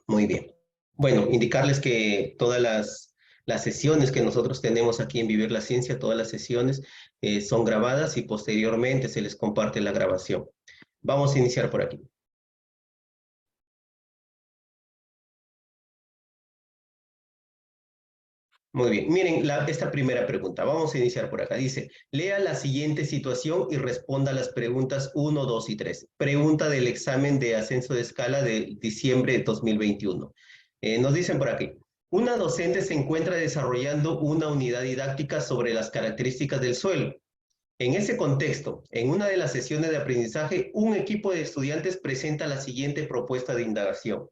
Muy bien. Bueno, indicarles que todas las sesiones que nosotros tenemos aquí en Vivir la Ciencia, todas las sesiones son grabadas y posteriormente se les comparte la grabación. Vamos a iniciar por aquí. Muy bien, miren esta primera pregunta. Vamos a iniciar por acá. Dice, lea la siguiente situación y responda las preguntas 1, 2 y 3. Pregunta del examen de ascenso de escala de diciembre de 2021. Nos dicen por aquí, una docente se encuentra desarrollando una unidad didáctica sobre las características del suelo. En ese contexto, en una de las sesiones de aprendizaje, un equipo de estudiantes presenta la siguiente propuesta de indagación.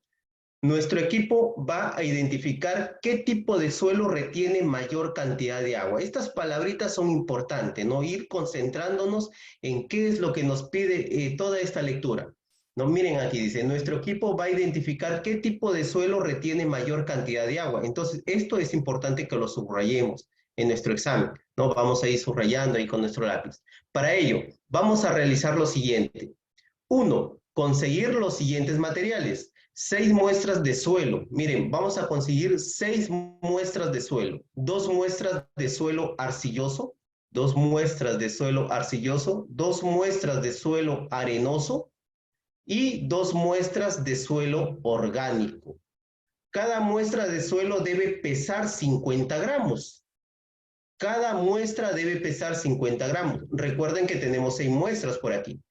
Nuestro equipo va a identificar qué tipo de suelo retiene mayor cantidad de agua. Estas palabritas son importantes, ¿no? Ir concentrándonos en qué es lo que nos pide toda esta lectura. No, miren aquí dice, nuestro equipo va a identificar qué tipo de suelo retiene mayor cantidad de agua. Entonces, esto es importante que lo subrayemos en nuestro examen, ¿no? Vamos a ir subrayando ahí con nuestro lápiz. Para ello, vamos a realizar lo siguiente. 1. Conseguir los siguientes materiales. 6 muestras de suelo. Miren, vamos a conseguir 6 muestras de suelo. 2 muestras de suelo arcilloso, 2 muestras de suelo arcilloso, 2 muestras de suelo arenoso y 2 muestras de suelo orgánico. Cada muestra de suelo debe pesar 50 gramos. Cada muestra debe pesar 50 gramos. Recuerden que tenemos 6 muestras por aquí.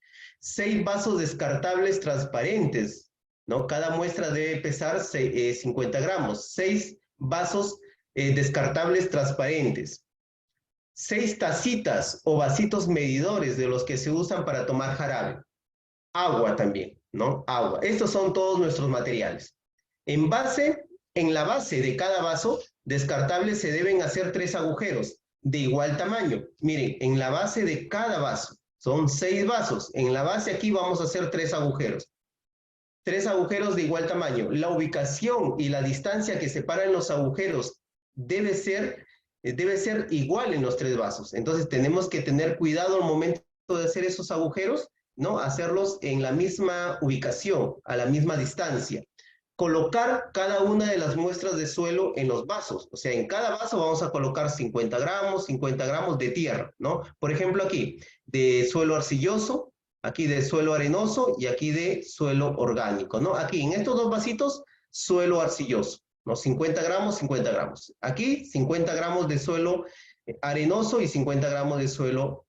6 vasos descartables transparentes, ¿no? Cada muestra debe pesar 50 gramos. 6 vasos descartables transparentes. 6 tacitas o vasitos medidores de los que se usan para tomar jarabe. Agua también, ¿no? Agua. Estos son todos nuestros materiales. En la base de cada vaso descartable se deben hacer 3 agujeros de igual tamaño. Miren, en la base de cada vaso, son 6 vasos. En la base aquí vamos a hacer 3 agujeros. 3 agujeros de igual tamaño. La ubicación y la distancia que separan los agujeros debe ser igual en los 3 vasos. Entonces tenemos que tener cuidado al momento de hacer esos agujeros, ¿no? Hacerlos en la misma ubicación, a la misma distancia. Colocar cada una de las muestras de suelo en los vasos. O sea, en cada vaso vamos a colocar 50 gramos de tierra, ¿no? Por ejemplo, aquí, de suelo arcilloso, aquí de suelo arenoso y aquí de suelo orgánico, ¿no? Aquí, en estos dos vasitos, suelo arcilloso, ¿no? 50 gramos, 50 gramos. Aquí, 50 gramos de suelo arenoso y 50 gramos de suelo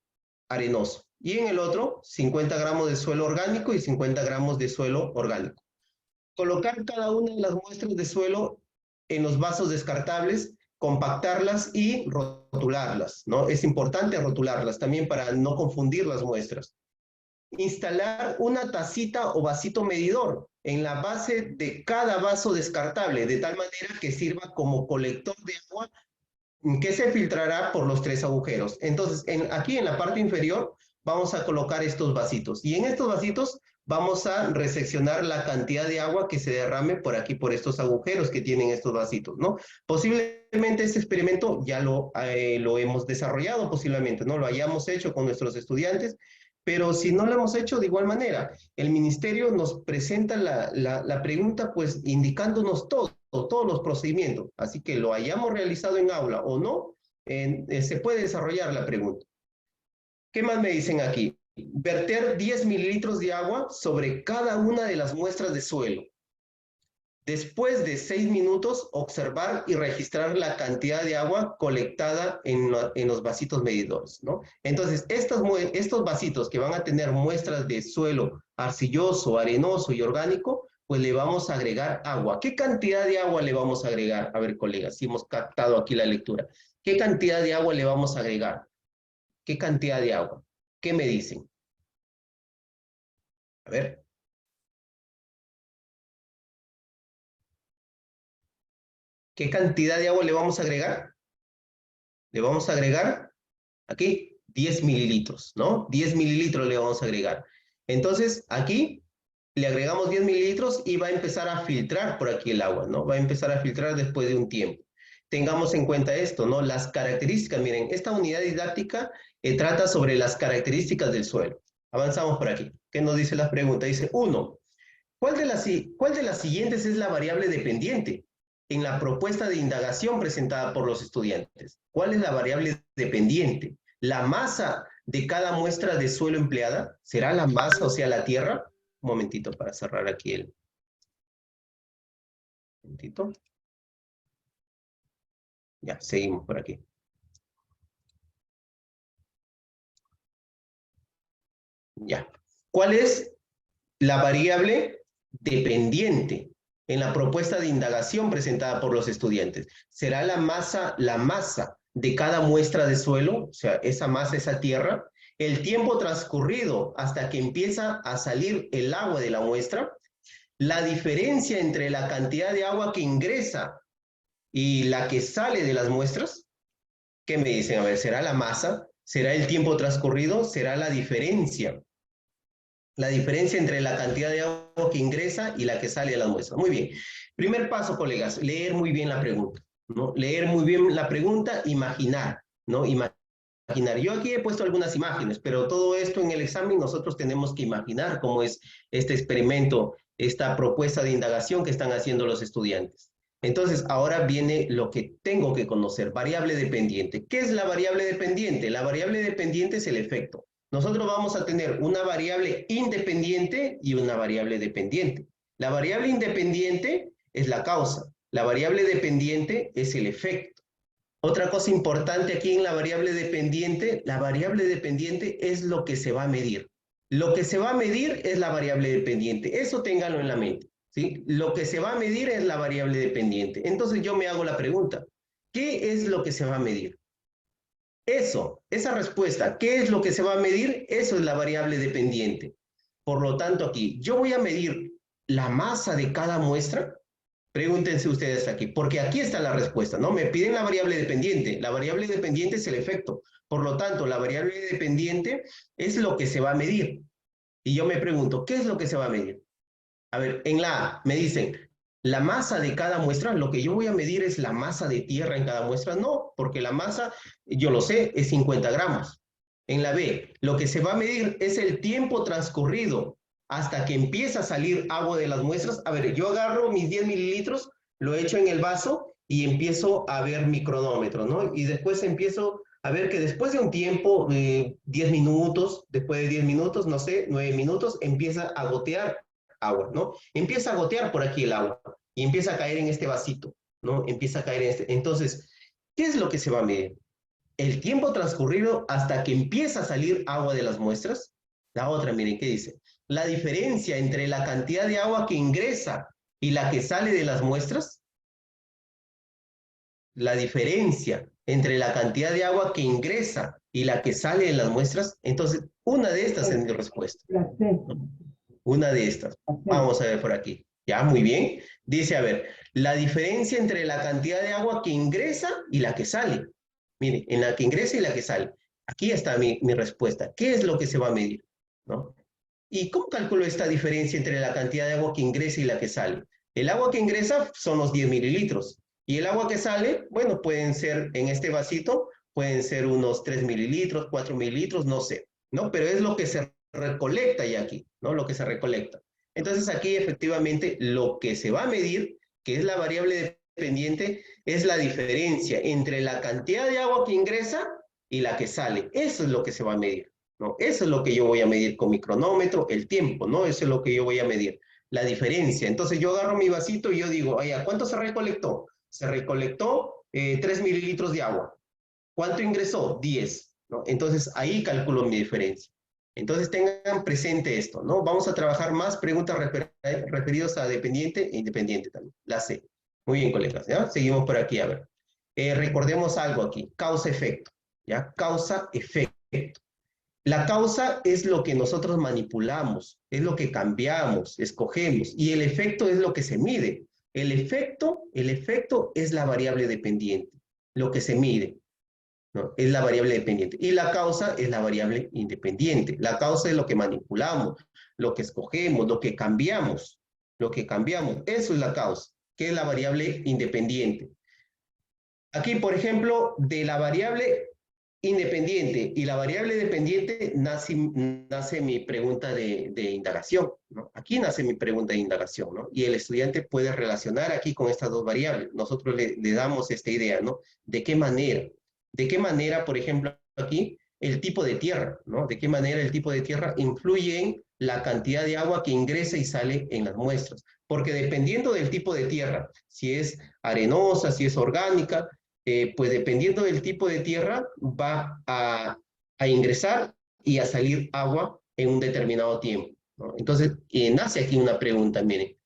arenoso. Y en el otro, 50 gramos de suelo orgánico y 50 gramos de suelo orgánico. Colocar cada una de las muestras de suelo en los vasos descartables, compactarlas y rotularlas, ¿no? Es importante rotularlas también para no confundir las muestras. Instalar una tacita o vasito medidor en la base de cada vaso descartable, de tal manera que sirva como colector de agua que se filtrará por los 3 agujeros. Entonces, aquí en la parte inferior vamos a colocar estos vasitos. Y en estos vasitos vamos a reseccionar la cantidad de agua que se derrame por aquí, por estos agujeros que tienen estos vasitos, ¿no? Posiblemente este experimento ya lo hemos desarrollado, posiblemente, ¿no? Lo hayamos hecho con nuestros estudiantes, pero si no lo hemos hecho de igual manera, el ministerio nos presenta la pregunta, pues, indicándonos todos los procedimientos. Así que lo hayamos realizado en aula o no, se puede desarrollar la pregunta. ¿Qué más me dicen aquí? Verter 10 mililitros de agua sobre cada una de las muestras de suelo. Después de 6 minutos, observar y registrar la cantidad de agua colectada en los vasitos medidores, ¿no? Entonces, estos vasitos que van a tener muestras de suelo arcilloso, arenoso y orgánico, pues le vamos a agregar agua. ¿Qué cantidad de agua le vamos a agregar? A ver, colegas, si hemos captado aquí la lectura. ¿Qué cantidad de agua le vamos a agregar? ¿Qué cantidad de agua? ¿Qué me dicen? A ver. ¿Qué cantidad de agua le vamos a agregar? Le vamos a agregar aquí 10 mililitros, ¿no? 10 mililitros le vamos a agregar. Entonces, aquí le agregamos 10 mililitros y va a empezar a filtrar por aquí el agua, ¿no? Va a empezar a filtrar después de un tiempo. Tengamos en cuenta esto, ¿no? Las características, miren, esta unidad didáctica trata sobre las características del suelo. Avanzamos por aquí. ¿Qué nos dice la pregunta? Dice, 1. ¿Cuál de las siguientes es la variable dependiente en la propuesta de indagación presentada por los estudiantes? ¿Cuál es la variable dependiente? ¿La masa de cada muestra de suelo empleada? ¿Será la masa, o sea, la tierra? Un momentito para cerrar aquí el... Un momentito. Ya, seguimos por aquí. Ya. ¿Cuál es la variable dependiente en la propuesta de indagación presentada por los estudiantes? ¿Será la masa de cada muestra de suelo? O sea, esa masa, esa tierra. El tiempo transcurrido hasta que empieza a salir el agua de la muestra. La diferencia entre la cantidad de agua que ingresa y la que sale de las muestras. ¿Qué me dicen? A ver, ¿será la masa? ¿Será el tiempo transcurrido? ¿Será la diferencia? La diferencia entre la cantidad de agua que ingresa y la que sale de las muestras. Muy bien. Primer paso, colegas, leer muy bien la pregunta, ¿no? Leer muy bien la pregunta, imaginar, ¿no? Imaginar. Yo aquí he puesto algunas imágenes, pero todo esto en el examen nosotros tenemos que imaginar cómo es este experimento, esta propuesta de indagación que están haciendo los estudiantes. Entonces, ahora viene lo que tengo que conocer, variable dependiente. ¿Qué es la variable dependiente? La variable dependiente es el efecto. Nosotros vamos a tener una variable independiente y una variable dependiente. La variable independiente es la causa. La variable dependiente es el efecto. Otra cosa importante aquí en la variable dependiente es lo que se va a medir. Lo que se va a medir es la variable dependiente. Eso ténganlo en la mente, ¿sí? Lo que se va a medir es la variable dependiente. Entonces yo me hago la pregunta, ¿qué es lo que se va a medir? Eso, esa respuesta, ¿qué es lo que se va a medir? Eso es la variable dependiente. Por lo tanto, aquí, yo voy a medir la masa de cada muestra. Pregúntense ustedes aquí, porque aquí está la respuesta, ¿no? Me piden la variable dependiente. La variable dependiente es el efecto. Por lo tanto, la variable dependiente es lo que se va a medir. Y yo me pregunto, ¿qué es lo que se va a medir? A ver, en la A me dicen, la masa de cada muestra, lo que yo voy a medir es la masa de tierra en cada muestra. No, porque la masa, yo lo sé, es 50 gramos. En la B, lo que se va a medir es el tiempo transcurrido hasta que empieza a salir agua de las muestras. A ver, yo agarro mis 10 mililitros, lo echo en el vaso y empiezo a ver mi cronómetro, ¿no? Y después empiezo a ver que después de un tiempo, 10 minutos, después de 10 minutos, no sé, 9 minutos, empieza a gotear agua, ¿no? Empieza a gotear por aquí el agua y empieza a caer en este vasito, ¿no? Empieza a caer en este. Entonces, ¿qué es lo que se va a medir? El tiempo transcurrido hasta que empieza a salir agua de las muestras. La otra, miren, ¿qué dice? La diferencia entre la cantidad de agua que ingresa y la que sale de las muestras. La diferencia entre la cantidad de agua que ingresa y la que sale de las muestras. Entonces, una de estas es mi respuesta, ¿no? Una de estas. Vamos a ver por aquí. Ya, muy bien. Dice, a ver, la diferencia entre la cantidad de agua que ingresa y la que sale. Mire, en la que ingresa y la que sale. Aquí está mi respuesta. ¿Qué es lo que se va a medir? ¿No? ¿Y cómo calculo esta diferencia entre la cantidad de agua que ingresa y la que sale? El agua que ingresa son los 10 mililitros. Y el agua que sale, bueno, pueden ser en este vasito, pueden ser unos 3 mililitros, 4 mililitros, no sé, ¿no? Pero es lo que se recolecta ya aquí, ¿no? Lo que se recolecta. Entonces aquí efectivamente lo que se va a medir, que es la variable dependiente, es la diferencia entre la cantidad de agua que ingresa y la que sale. Eso es lo que se va a medir, ¿no? Eso es lo que yo voy a medir con mi cronómetro, el tiempo, ¿no? Eso es lo que yo voy a medir, la diferencia. Entonces yo agarro mi vasito y yo digo, oye, ¿cuánto se recolectó? Se recolectó 3 mililitros de agua. ¿Cuánto ingresó? 10, ¿no? Entonces ahí calculo mi diferencia. Entonces tengan presente esto, ¿no? Vamos a trabajar más preguntas referidas a dependiente e independiente también, la C. Muy bien, colegas, ¿ya? Seguimos por aquí, a ver. Recordemos algo aquí, causa-efecto, ¿ya? Causa-efecto. La causa es lo que nosotros manipulamos, es lo que cambiamos, escogemos, y el efecto es lo que se mide. El efecto es la variable dependiente, lo que se mide, ¿no? Es la variable dependiente. Y la causa es la variable independiente. La causa es lo que manipulamos, lo que escogemos, lo que cambiamos, lo que cambiamos. Eso es la causa, que es la variable independiente. Aquí, por ejemplo, de la variable independiente y la variable dependiente nace mi pregunta de indagación, ¿no? Aquí nace mi pregunta de indagación, ¿no? Y el estudiante puede relacionar aquí con estas dos variables. Nosotros le damos esta idea, ¿no? ¿De qué manera? ¿De qué manera, por ejemplo, aquí, el tipo de tierra, ¿no? ¿De qué manera el tipo de tierra influye en la cantidad de agua que ingresa y sale en las muestras? Porque dependiendo del tipo de tierra, si es arenosa, si es orgánica, pues dependiendo del tipo de tierra, va a ingresar y a salir agua en un determinado tiempo, ¿no? Entonces, nace aquí una pregunta, miren,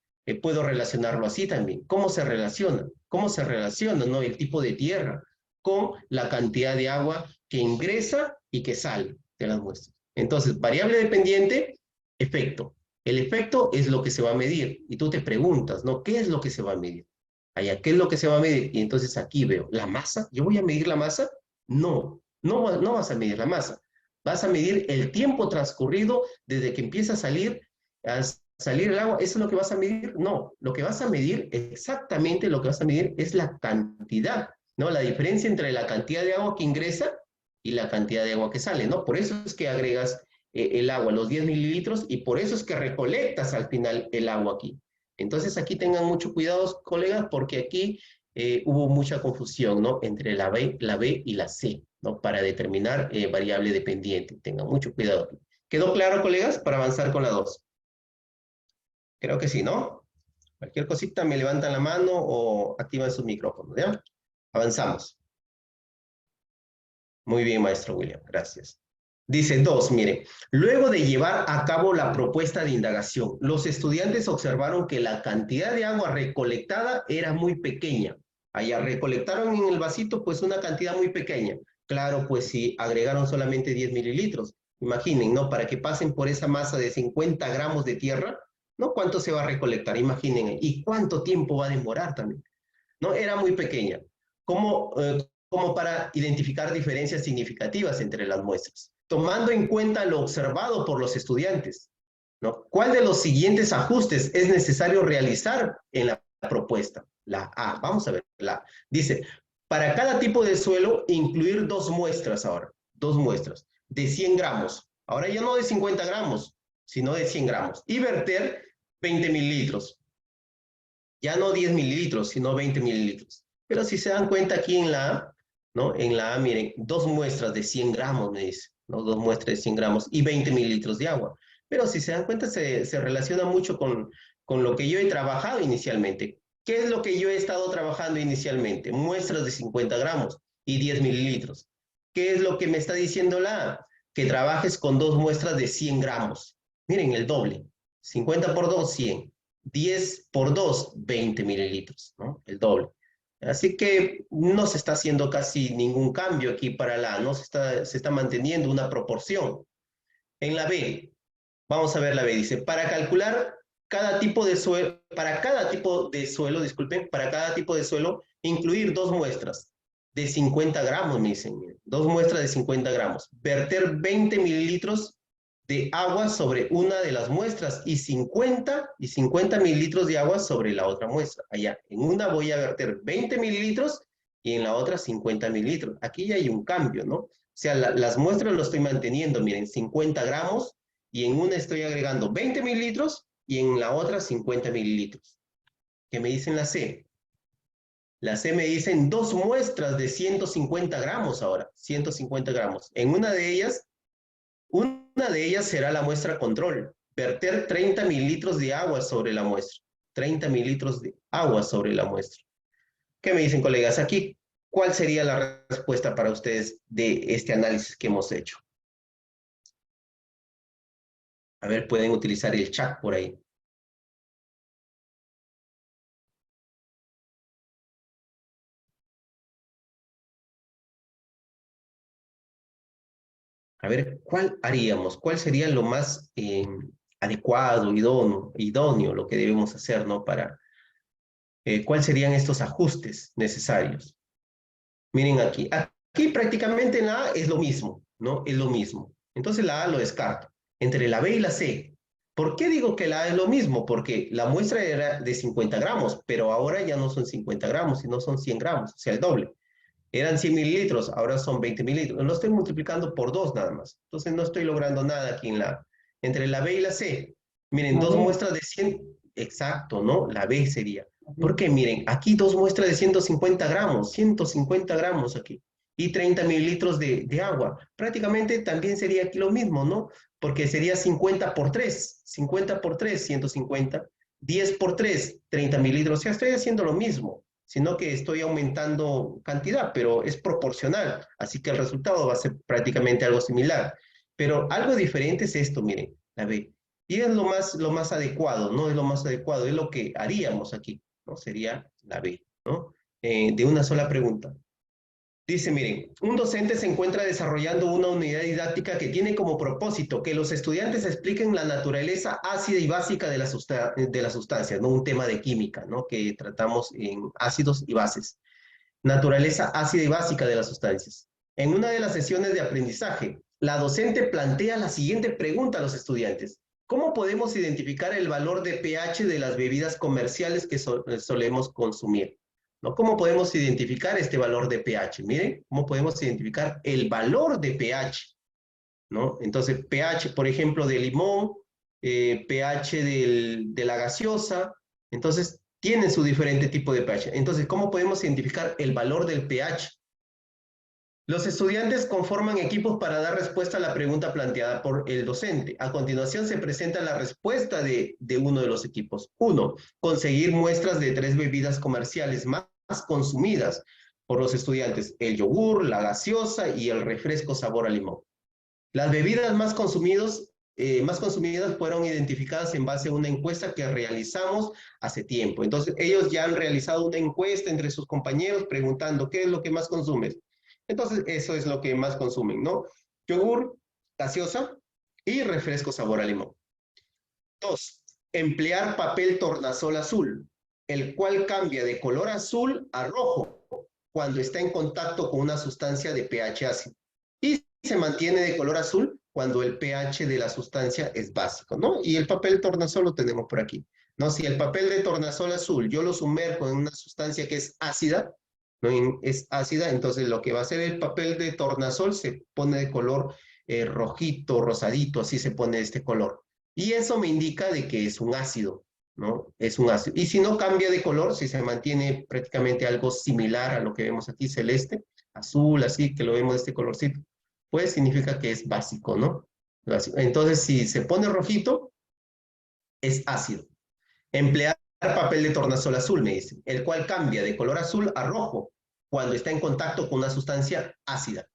puedo relacionarlo así también. ¿Cómo se relaciona? ¿Cómo se relaciona, ¿no? El tipo de tierra con la cantidad de agua que ingresa y que sale de las muestras. Entonces, variable dependiente, efecto. El efecto es lo que se va a medir. Y tú te preguntas, ¿no? ¿Qué es lo que se va a medir? Allá, ¿qué es lo que se va a medir? Y entonces aquí veo, ¿la masa? ¿Yo voy a medir la masa? No, no vas a medir la masa. Vas a medir el tiempo transcurrido desde que empieza a salir el agua. ¿Eso es lo que vas a medir? No, lo que vas a medir, exactamente lo que vas a medir es la cantidad, ¿no? La diferencia entre la cantidad de agua que ingresa y la cantidad de agua que sale, ¿no? Por eso es que agregas el agua, los 10 mililitros, y por eso es que recolectas al final el agua aquí. Entonces aquí tengan mucho cuidado, colegas, porque aquí hubo mucha confusión, ¿no? Entre la B y la C, ¿no? Para determinar variable dependiente. Tengan mucho cuidado. ¿Quedó claro, colegas, para avanzar con la 2? Creo que sí, ¿no? Cualquier cosita me levantan la mano o activan sus micrófonos, ¿ya? Avanzamos. Muy bien, maestro William, gracias. Dice 2, mire, luego de llevar a cabo la propuesta de indagación, los estudiantes observaron que la cantidad de agua recolectada era muy pequeña. Allá recolectaron en el vasito pues una cantidad muy pequeña. Claro, pues si agregaron solamente 10 mililitros, imaginen, ¿no? Para que pasen por esa masa de 50 gramos de tierra, ¿no? ¿Cuánto se va a recolectar? Imaginen, ¿y cuánto tiempo va a demorar también? ¿No? Era muy pequeña. Como para identificar diferencias significativas entre las muestras, tomando en cuenta lo observado por los estudiantes, ¿no? ¿Cuál de los siguientes ajustes es necesario realizar en la propuesta? La A, vamos a ver, la A. Dice, para cada tipo de suelo, incluir dos muestras ahora, dos muestras, de 100 gramos. Ahora ya no de 50 gramos, sino de 100 gramos. Y verter 20 mililitros. Ya no 10 mililitros, sino 20 mililitros. Pero si se dan cuenta aquí en la A, ¿no? En la A, miren, dos muestras de 100 gramos, me dice, ¿no? Dos muestras de 100 gramos y 20 mililitros de agua. Pero si se dan cuenta, se relaciona mucho con lo que yo he trabajado inicialmente. ¿Qué es lo que yo he estado trabajando inicialmente? Muestras de 50 gramos y 10 mililitros. ¿Qué es lo que me está diciendo la A? Que trabajes con dos muestras de 100 gramos. Miren, el doble. 50 por 2, 100. 10 por 2, 20 mililitros, ¿no? El doble. Así que no se está haciendo casi ningún cambio aquí para la A, ¿no? Se está manteniendo una proporción. En la B, vamos a ver la B, dice, para calcular cada tipo de suelo, disculpen, para cada tipo de suelo, incluir dos muestras de 50 gramos, me dicen, dos muestras de 50 gramos, verter 20 mililitros de agua sobre una de las muestras y 50 mililitros de agua sobre la otra muestra. Allá, en una voy a verter 20 mililitros y en la otra 50 mililitros. Aquí ya hay un cambio, ¿no? O sea, las muestras lo estoy manteniendo, miren, 50 gramos y en una estoy agregando 20 mililitros y en la otra 50 mililitros. ¿Qué me dicen la C? La C me dicen dos muestras de 150 gramos ahora, 150 gramos. En una de ellas será la muestra control. Verter 30 mililitros de agua sobre la muestra. 30 mililitros de agua sobre la muestra. ¿Qué me dicen, colegas? Aquí, ¿cuál sería la respuesta para ustedes de este análisis que hemos hecho? A ver, pueden utilizar el chat por ahí. A ver, ¿cuál haríamos? ¿Cuál sería lo más adecuado, idóneo, lo que debemos hacer, ¿no? ¿Cuáles serían estos ajustes necesarios? Miren aquí. Aquí prácticamente en la A es lo mismo, ¿no? Es lo mismo. Entonces la A lo descarto. Entre la B y la C. ¿Por qué digo que la A es lo mismo? Porque la muestra era de 50 gramos, pero ahora ya no son 50 gramos, sino son 100 gramos, o sea, el doble. Eran 100 mililitros, ahora son 20 mililitros. Lo estoy multiplicando por 2 nada más. Entonces no estoy logrando nada aquí entre la B y la C. Miren, La dos B. muestras de 100, exacto, ¿no? La B sería. Ok. Porque miren, aquí dos muestras de 150 gramos aquí. Y 30 mililitros de agua. Prácticamente también sería aquí lo mismo, ¿no? Porque sería 50 por 3. 50 por 3, 150. 10 por 3, 30 mililitros. O sea, estoy haciendo lo mismo, sino que estoy aumentando cantidad, pero es proporcional, así que el resultado va a ser prácticamente algo similar. Pero algo diferente es esto, miren, la B. Y es lo más adecuado, ¿no? Es lo más adecuado, es lo que haríamos aquí, ¿no? Sería la B, ¿no? De una sola pregunta. Dice, miren, un docente se encuentra desarrollando una unidad didáctica que tiene como propósito que los estudiantes expliquen la naturaleza ácida y básica de las sustancias, ¿no? Un tema de química, ¿no? Que tratamos en ácidos y bases. Naturaleza ácida y básica de las sustancias. En una de las sesiones de aprendizaje, la docente plantea la siguiente pregunta a los estudiantes. ¿Cómo podemos identificar el valor de pH de las bebidas comerciales que solemos consumir? ¿No? ¿Cómo podemos identificar este valor de pH? Miren, ¿cómo podemos identificar el valor de pH? ¿No? Entonces, pH, por ejemplo, de limón, pH de la gaseosa, entonces tienen su diferente tipo de pH. Entonces, ¿cómo podemos identificar el valor del pH? Los estudiantes conforman equipos para dar respuesta a la pregunta planteada por el docente. A continuación se presenta la respuesta de uno de los equipos. 1. Conseguir muestras de 3 bebidas comerciales más consumidas por los estudiantes: el yogur, la gaseosa y el refresco sabor a limón. Las bebidas más consumidas fueron identificadas en base a una encuesta que realizamos hace tiempo. Entonces, ellos ya han realizado una encuesta entre sus compañeros preguntando qué es lo que más consumes. Entonces, eso es lo que más consumen, ¿no? Yogur, gaseosa y refresco sabor a limón. 2. Emplear papel tornasol azul, el cual cambia de color azul a rojo cuando está en contacto con una sustancia de pH ácido. Y se mantiene de color azul cuando el pH de la sustancia es básico, ¿no? Y el papel tornasol lo tenemos por aquí, ¿no? Si el papel de tornasol azul yo lo sumerjo en una sustancia que es ácida, ¿no? Es ácida, entonces lo que va a hacer el papel de tornasol se pone de color rojito, rosadito, así se pone este color. Y eso me indica de que es un ácido, ¿no? Es un ácido. Y si no cambia de color, si se mantiene prácticamente algo similar a lo que vemos aquí, celeste, azul, así, que lo vemos de este colorcito, pues significa que es básico, ¿no? Entonces, si se pone rojito, es ácido. Emplear papel de tornasol azul, me dicen, el cual cambia de color azul a rojo cuando está en contacto con una sustancia ácida.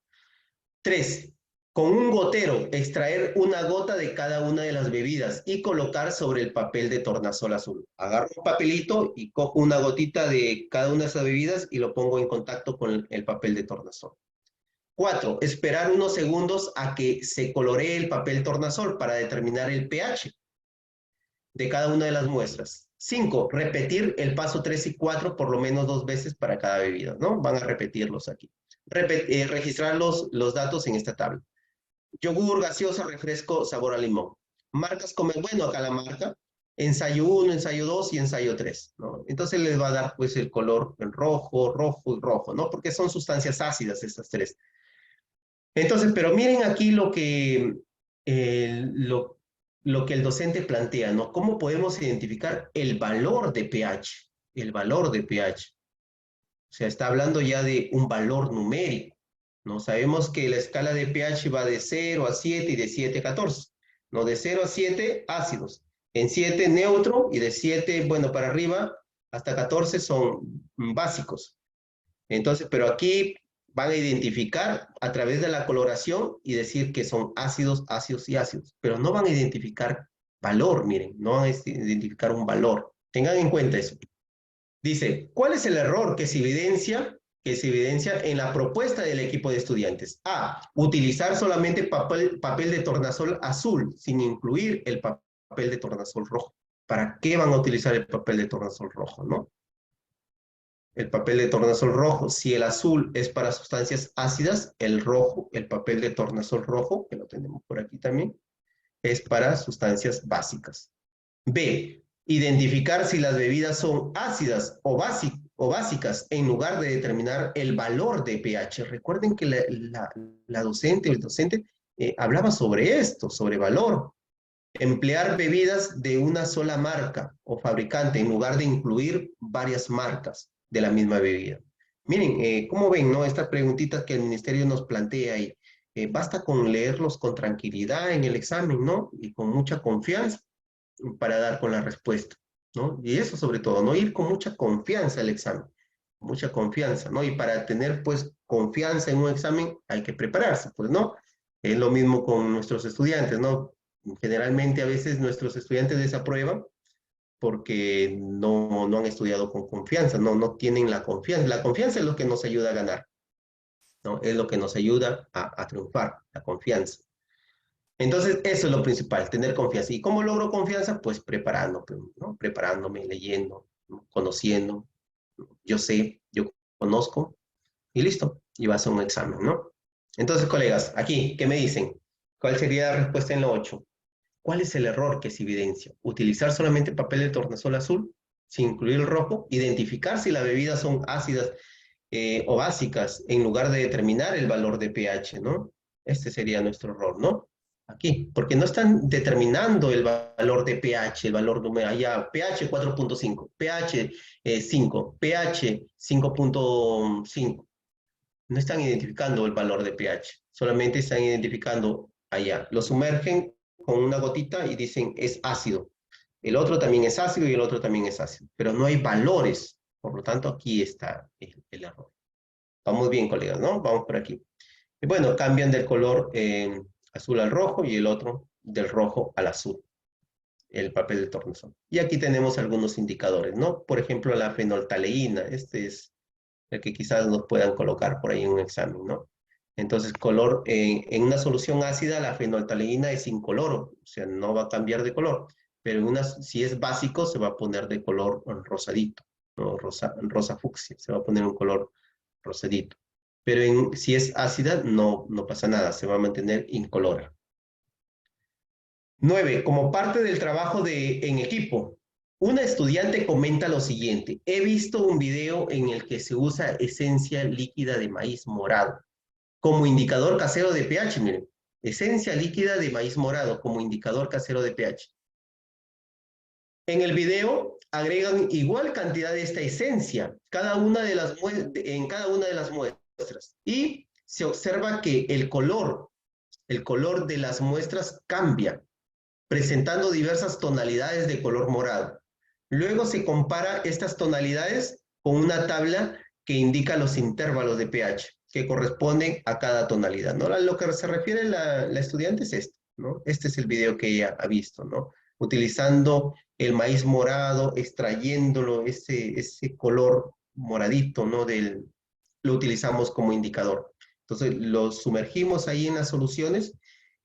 3. Con un gotero, extraer una gota de cada una de las bebidas y colocar sobre el papel de tornasol azul. Agarro un papelito y cojo una gotita de cada una de esas bebidas y lo pongo en contacto con el papel de tornasol. 4. Esperar unos segundos a que se coloree el papel tornasol para determinar el pH de cada una de las muestras. 5. Repetir el paso 3 y 4 por lo menos 2 veces para cada bebida, ¿no? Van a repetirlos aquí. Registrar los datos en esta tabla. Yogur, gaseosa, refresco, sabor a limón. Marcas como, bueno, acá la marca, ensayo 1, ensayo 2 y ensayo 3, ¿no? Entonces les va a dar pues el color en rojo, rojo y rojo, ¿no? Porque son sustancias ácidas estas tres. Entonces, pero miren aquí lo que el docente plantea, ¿no? ¿Cómo podemos identificar el valor de pH? El valor de pH. O sea, está hablando ya de un valor numérico, ¿no? Sabemos que la escala de pH va de 0 a 7 y de 7 a 14, ¿no? De 0 a 7, ácidos. En 7, neutro, y de 7, bueno, para arriba, hasta 14 son básicos. Entonces, pero aquí van a identificar a través de la coloración y decir que son ácidos, ácidos y ácidos, pero no van a identificar valor, miren, no van a identificar un valor. Tengan en cuenta eso. Dice, ¿cuál es el error que se evidencia en la propuesta del equipo de estudiantes? A, utilizar solamente papel de tornasol azul sin incluir el papel de tornasol rojo. ¿Para qué van a utilizar el papel de tornasol rojo, no? El papel de tornasol rojo, si el azul es para sustancias ácidas, el rojo, el papel de tornasol rojo, que lo tenemos por aquí también, es para sustancias básicas. B, identificar si las bebidas son ácidas o básicas en lugar de determinar el valor de pH. Recuerden que la docente o el docente hablaba sobre esto, sobre valor. Emplear bebidas de una sola marca o fabricante en lugar de incluir varias marcas de la misma bebida. Miren, ¿cómo ven, no? Esta preguntita que el ministerio nos plantea ahí. Basta con leerlos con tranquilidad en el examen, ¿no? Y con mucha confianza para dar con la respuesta, ¿no? Y eso sobre todo, ¿no? Ir con mucha confianza al examen, mucha confianza, ¿no? Y para tener, pues, confianza en un examen hay que prepararse, pues, ¿no? Es lo mismo con nuestros estudiantes, ¿no? Generalmente a veces nuestros estudiantes desaprueban porque no han estudiado con confianza, no tienen la confianza. La confianza es lo que nos ayuda a ganar, ¿no? Es lo que nos ayuda a triunfar, la confianza. Entonces, eso es lo principal, tener confianza. ¿Y cómo logro confianza? Pues preparando, ¿no? Preparándome, leyendo, ¿no? Conociendo. Yo sé, yo conozco y listo. Y vas a un examen, ¿no? Entonces, colegas, aquí, ¿qué me dicen? ¿Cuál sería la respuesta en lo 8? ¿Cuál es el error que se evidencia? Utilizar solamente papel de tornasol azul, sin incluir el rojo, identificar si las bebidas son ácidas o básicas, en lugar de determinar el valor de pH, ¿no? Este sería nuestro error, ¿no? Aquí, porque no están determinando el valor de pH, el valor numérico, allá, pH 4.5, pH 5, pH 5.5. No están identificando el valor de pH, solamente están identificando allá. Lo sumergen con una gotita y dicen es ácido. El otro también es ácido y el otro también es ácido, pero no hay valores. Por lo tanto, aquí está el error. Vamos bien, colegas, ¿no? Vamos por aquí. Y bueno, cambian del color azul al rojo y el otro del rojo al azul, el papel de tornasol. Y aquí tenemos algunos indicadores, ¿no? Por ejemplo, la fenoltaleína. Este es el que quizás nos puedan colocar por ahí en un examen, ¿no? Entonces, color, en una solución ácida, la fenoltaleína es incoloro, o sea, no va a cambiar de color, pero si es básico, se va a poner de color rosadito, ¿no? Rosa fucsia, se va a poner un color rosadito. Pero si es ácida, no pasa nada, se va a mantener incolora. 9. Como parte del trabajo en equipo, una estudiante comenta lo siguiente: he visto un video en el que se usa esencia líquida de maíz morado como indicador casero de pH, miren, esencia líquida de maíz morado como indicador casero de pH. En el video agregan igual cantidad de esta esencia en cada una de las muestras y se observa que el color de las muestras cambia, presentando diversas tonalidades de color morado. Luego se compara estas tonalidades con una tabla que indica los intervalos de pH que corresponden a cada tonalidad, ¿no? A lo que se refiere la estudiante es esto, ¿no? Este es el video que ella ha visto, ¿no? Utilizando el maíz morado, extrayéndolo, ese color moradito, ¿no? Lo utilizamos como indicador. Entonces, lo sumergimos ahí en las soluciones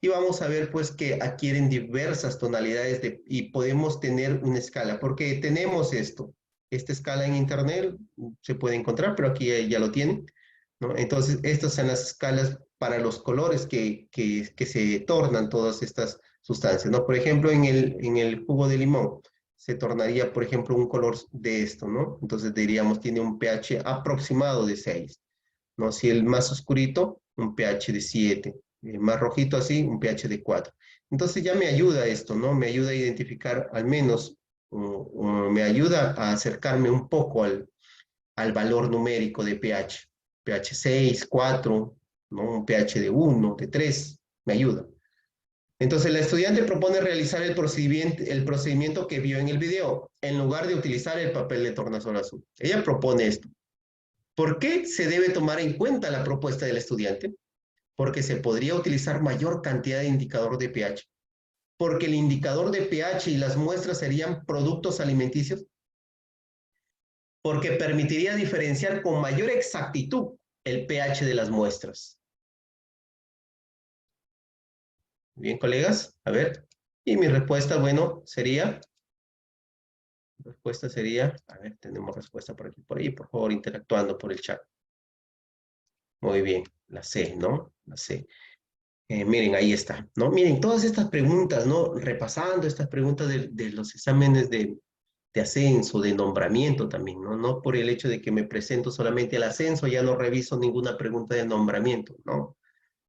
y vamos a ver pues que adquieren diversas tonalidades y podemos tener una escala, porque tenemos esta escala en internet se puede encontrar, pero aquí ya lo tienen, ¿no? Entonces, estas son las escalas para los colores que se tornan todas estas sustancias, ¿no? Por ejemplo, en el jugo de limón se tornaría, por ejemplo, un color de esto, ¿no? Entonces diríamos tiene un pH aproximado de 6, ¿no? Si el más oscurito, un pH de 7, más rojito así, un pH de 4. Entonces ya me ayuda esto, ¿no? Me ayuda a identificar al menos, me ayuda a acercarme un poco al valor numérico de pH. pH 6, 4, ¿no? Un pH de 1, de 3, me ayuda. Entonces la estudiante propone realizar el procedimiento que vio en el video, en lugar de utilizar el papel de tornasol azul. Ella propone esto. ¿Por qué se debe tomar en cuenta la propuesta del estudiante? Porque se podría utilizar mayor cantidad de indicador de pH. Porque el indicador de pH y las muestras serían productos alimenticios. Porque permitiría diferenciar con mayor exactitud el pH de las muestras. Bien, colegas, a ver. Y mi respuesta, bueno, sería, a ver, tenemos respuesta por aquí, por ahí, por favor, interactuando por el chat. Muy bien, la C, ¿no? La C. Miren, ahí está, ¿no? Miren, todas estas preguntas, ¿no? Repasando estas preguntas de los exámenes de ascenso, de nombramiento también, ¿no? No por el hecho de que me presento solamente al ascenso, ya no reviso ninguna pregunta de nombramiento, ¿no?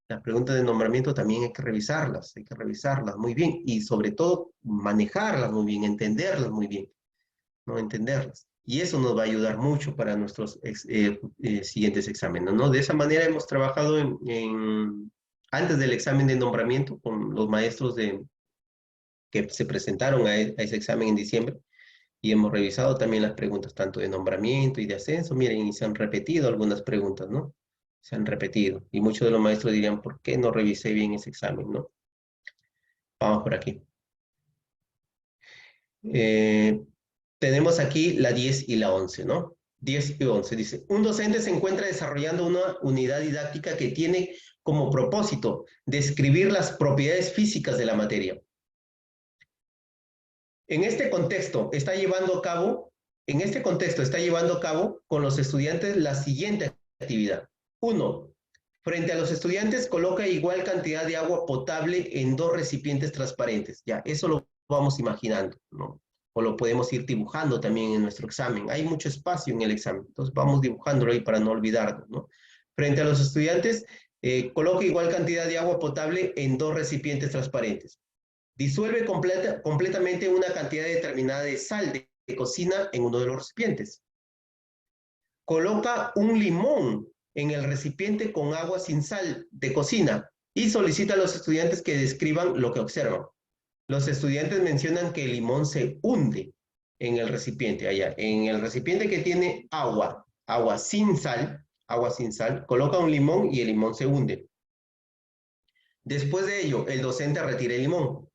Las preguntas de nombramiento también hay que revisarlas muy bien y sobre todo manejarlas muy bien, entenderlas muy bien, ¿no? Entenderlas. Y eso nos va a ayudar mucho para nuestros siguientes exámenes, ¿no? De esa manera hemos trabajado antes del examen de nombramiento con los maestros que se presentaron a ese examen en diciembre y hemos revisado también las preguntas tanto de nombramiento y de ascenso. Miren, y se han repetido algunas preguntas, ¿no? Se han repetido. Y muchos de los maestros dirían, ¿por qué no revisé bien ese examen, no? Vamos por aquí. Eh, tenemos aquí la 10 y la 11, ¿no? 10 y 11 dice, un docente se encuentra desarrollando una unidad didáctica que tiene como propósito describir las propiedades físicas de la materia. En este contexto está llevando a cabo, con los estudiantes la siguiente actividad. 1. Frente a los estudiantes coloca igual cantidad de agua potable en 2 recipientes transparentes. Ya, eso lo vamos imaginando, ¿no? O lo podemos ir dibujando también en nuestro examen. Hay mucho espacio en el examen, entonces vamos dibujándolo ahí para no olvidarlo, ¿no? Frente a los estudiantes, coloca igual cantidad de agua potable en 2 recipientes transparentes. Disuelve completamente una cantidad determinada de sal de cocina en uno de los recipientes. Coloca un limón en el recipiente con agua sin sal de cocina y solicita a los estudiantes que describan lo que observan. Los estudiantes mencionan que el limón se hunde en el recipiente, allá, en el recipiente que tiene agua sin sal, coloca un limón y el limón se hunde. Después de ello, el docente retira el limón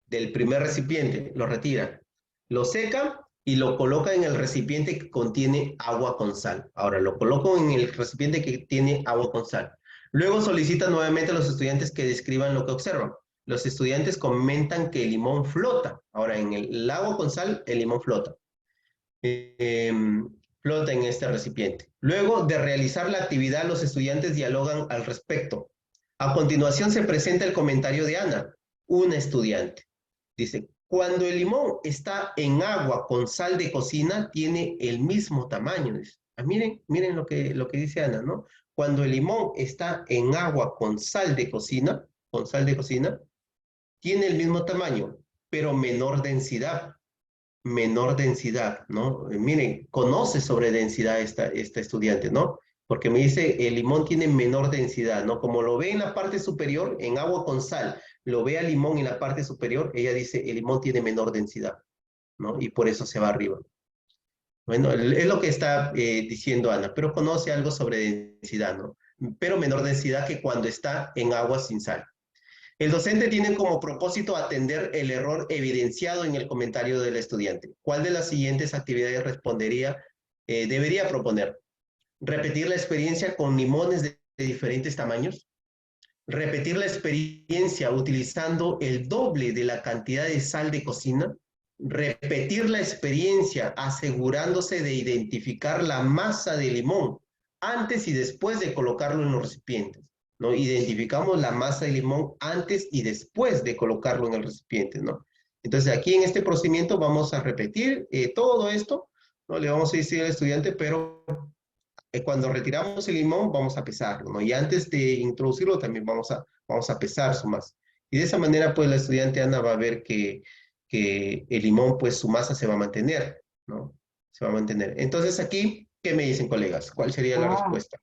del primer recipiente, lo retira, lo seca y lo coloca en el recipiente que contiene agua con sal. Ahora, lo coloco en el recipiente que tiene agua con sal. Luego solicita nuevamente a los estudiantes que describan lo que observan. Los estudiantes comentan que el limón flota. Ahora, en el agua con sal, el limón flota. Flota en este recipiente. Luego de realizar la actividad, los estudiantes dialogan al respecto. A continuación se presenta el comentario de Ana, una estudiante. Dice, cuando el limón está en agua con sal de cocina, tiene el mismo tamaño. Dice. Miren lo que dice Ana, ¿no? Cuando el limón está en agua con sal de cocina, tiene el mismo tamaño, pero menor densidad, ¿no? Miren, conoce sobre densidad esta estudiante, ¿no? Porque me dice, el limón tiene menor densidad, ¿no? Como lo ve en la parte superior, en agua con sal, lo ve al limón en la parte superior, ella dice, el limón tiene menor densidad, ¿no? Y por eso se va arriba. Bueno, es lo que está diciendo Ana, pero conoce algo sobre densidad, ¿no? Pero menor densidad que cuando está en agua sin sal. El docente tiene como propósito atender el error evidenciado en el comentario del estudiante. ¿Cuál de las siguientes actividades debería proponer? Repetir la experiencia con limones de diferentes tamaños. Repetir la experiencia utilizando el doble de la cantidad de sal de cocina. Repetir la experiencia asegurándose de identificar la masa de limón antes y después de colocarlo en los recipientes, ¿no? Identificamos la masa de limón antes y después de colocarlo en el recipiente, ¿no? Entonces aquí en este procedimiento vamos a repetir todo esto, ¿no? Le vamos a decir al estudiante, pero cuando retiramos el limón vamos a pesarlo, ¿no? Y antes de introducirlo también vamos a pesar su masa. Y de esa manera, pues la estudiante Ana va a ver que el limón, pues su masa se va a mantener, ¿no? Se va a mantener. Entonces aquí, ¿qué me dicen, colegas? ¿Cuál sería la respuesta?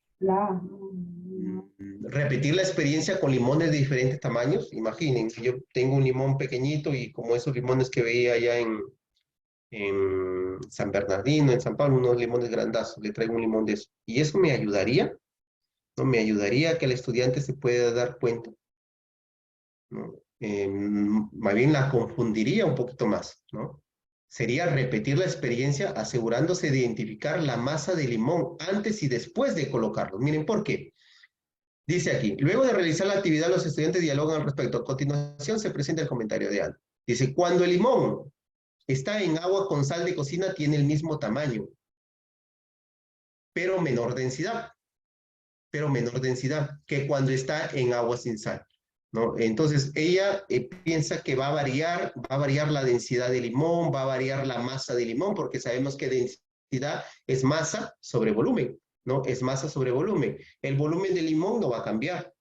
Repetir la experiencia con limones de diferentes tamaños. Imaginen, yo tengo un limón pequeñito y como esos limones que veía allá en San Bernardino, en San Pablo, unos limones grandazos, le traigo un limón de eso. Y eso me ayudaría, ¿no? Me ayudaría a que el estudiante se pueda dar cuenta, ¿no? Más bien la confundiría un poquito más, ¿no? Sería repetir la experiencia asegurándose de identificar la masa de limón antes y después de colocarlo. Miren, ¿por qué? Dice aquí, luego de realizar la actividad, los estudiantes dialogan al respecto. A continuación se presenta el comentario de Ana. Dice, cuando el limón está en agua con sal de cocina, tiene el mismo tamaño, pero menor densidad que cuando está en agua sin sal. ¿no? Entonces, ella piensa que va a variar la densidad de limón, va a variar la masa de limón, porque sabemos que densidad es masa sobre volumen, ¿no? Es masa sobre volumen. El volumen del limón no va a cambiar,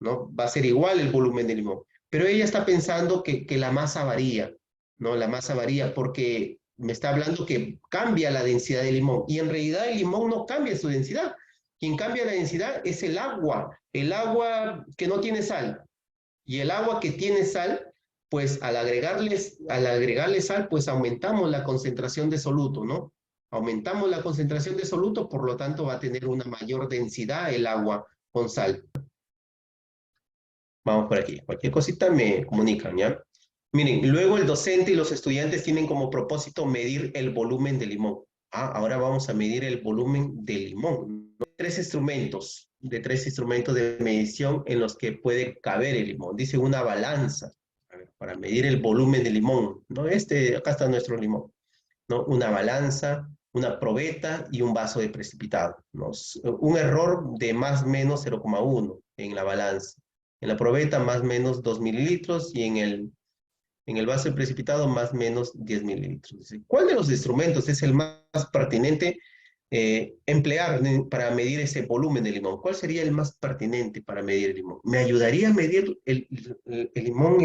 ¿no? Va a ser igual el volumen del limón. Pero ella está pensando que la masa varía, ¿no? La masa varía porque me está hablando que cambia la densidad del limón. Y en realidad el limón no cambia su densidad. Quien cambia la densidad es el agua que no tiene sal. Y el agua que tiene sal, pues al agregarle sal, pues aumentamos la concentración de soluto, ¿no? Aumentamos la concentración de soluto, por lo tanto va a tener una mayor densidad el agua con sal. Vamos por aquí. Cualquier cosita me comunican, ¿ya? Miren, luego el docente y los estudiantes tienen como propósito medir el volumen del limón. Ah, ahora vamos a medir el volumen del limón, ¿no? De tres instrumentos de medición en los que puede caber el limón. Dice una balanza, a ver, para medir el volumen del limón, ¿no? Acá está nuestro limón, ¿no? Una balanza, una probeta y un vaso de precipitado, ¿no? Un error de más o menos 0,1 en la balanza. En la probeta más o menos 2 mililitros y en el vaso de precipitado más o menos 10 mililitros. Dice, ¿cuál de los instrumentos es el más pertinente emplear para medir ese volumen de limón? ¿Cuál sería el más pertinente para medir el limón? ¿Me ayudaría a medir el limón,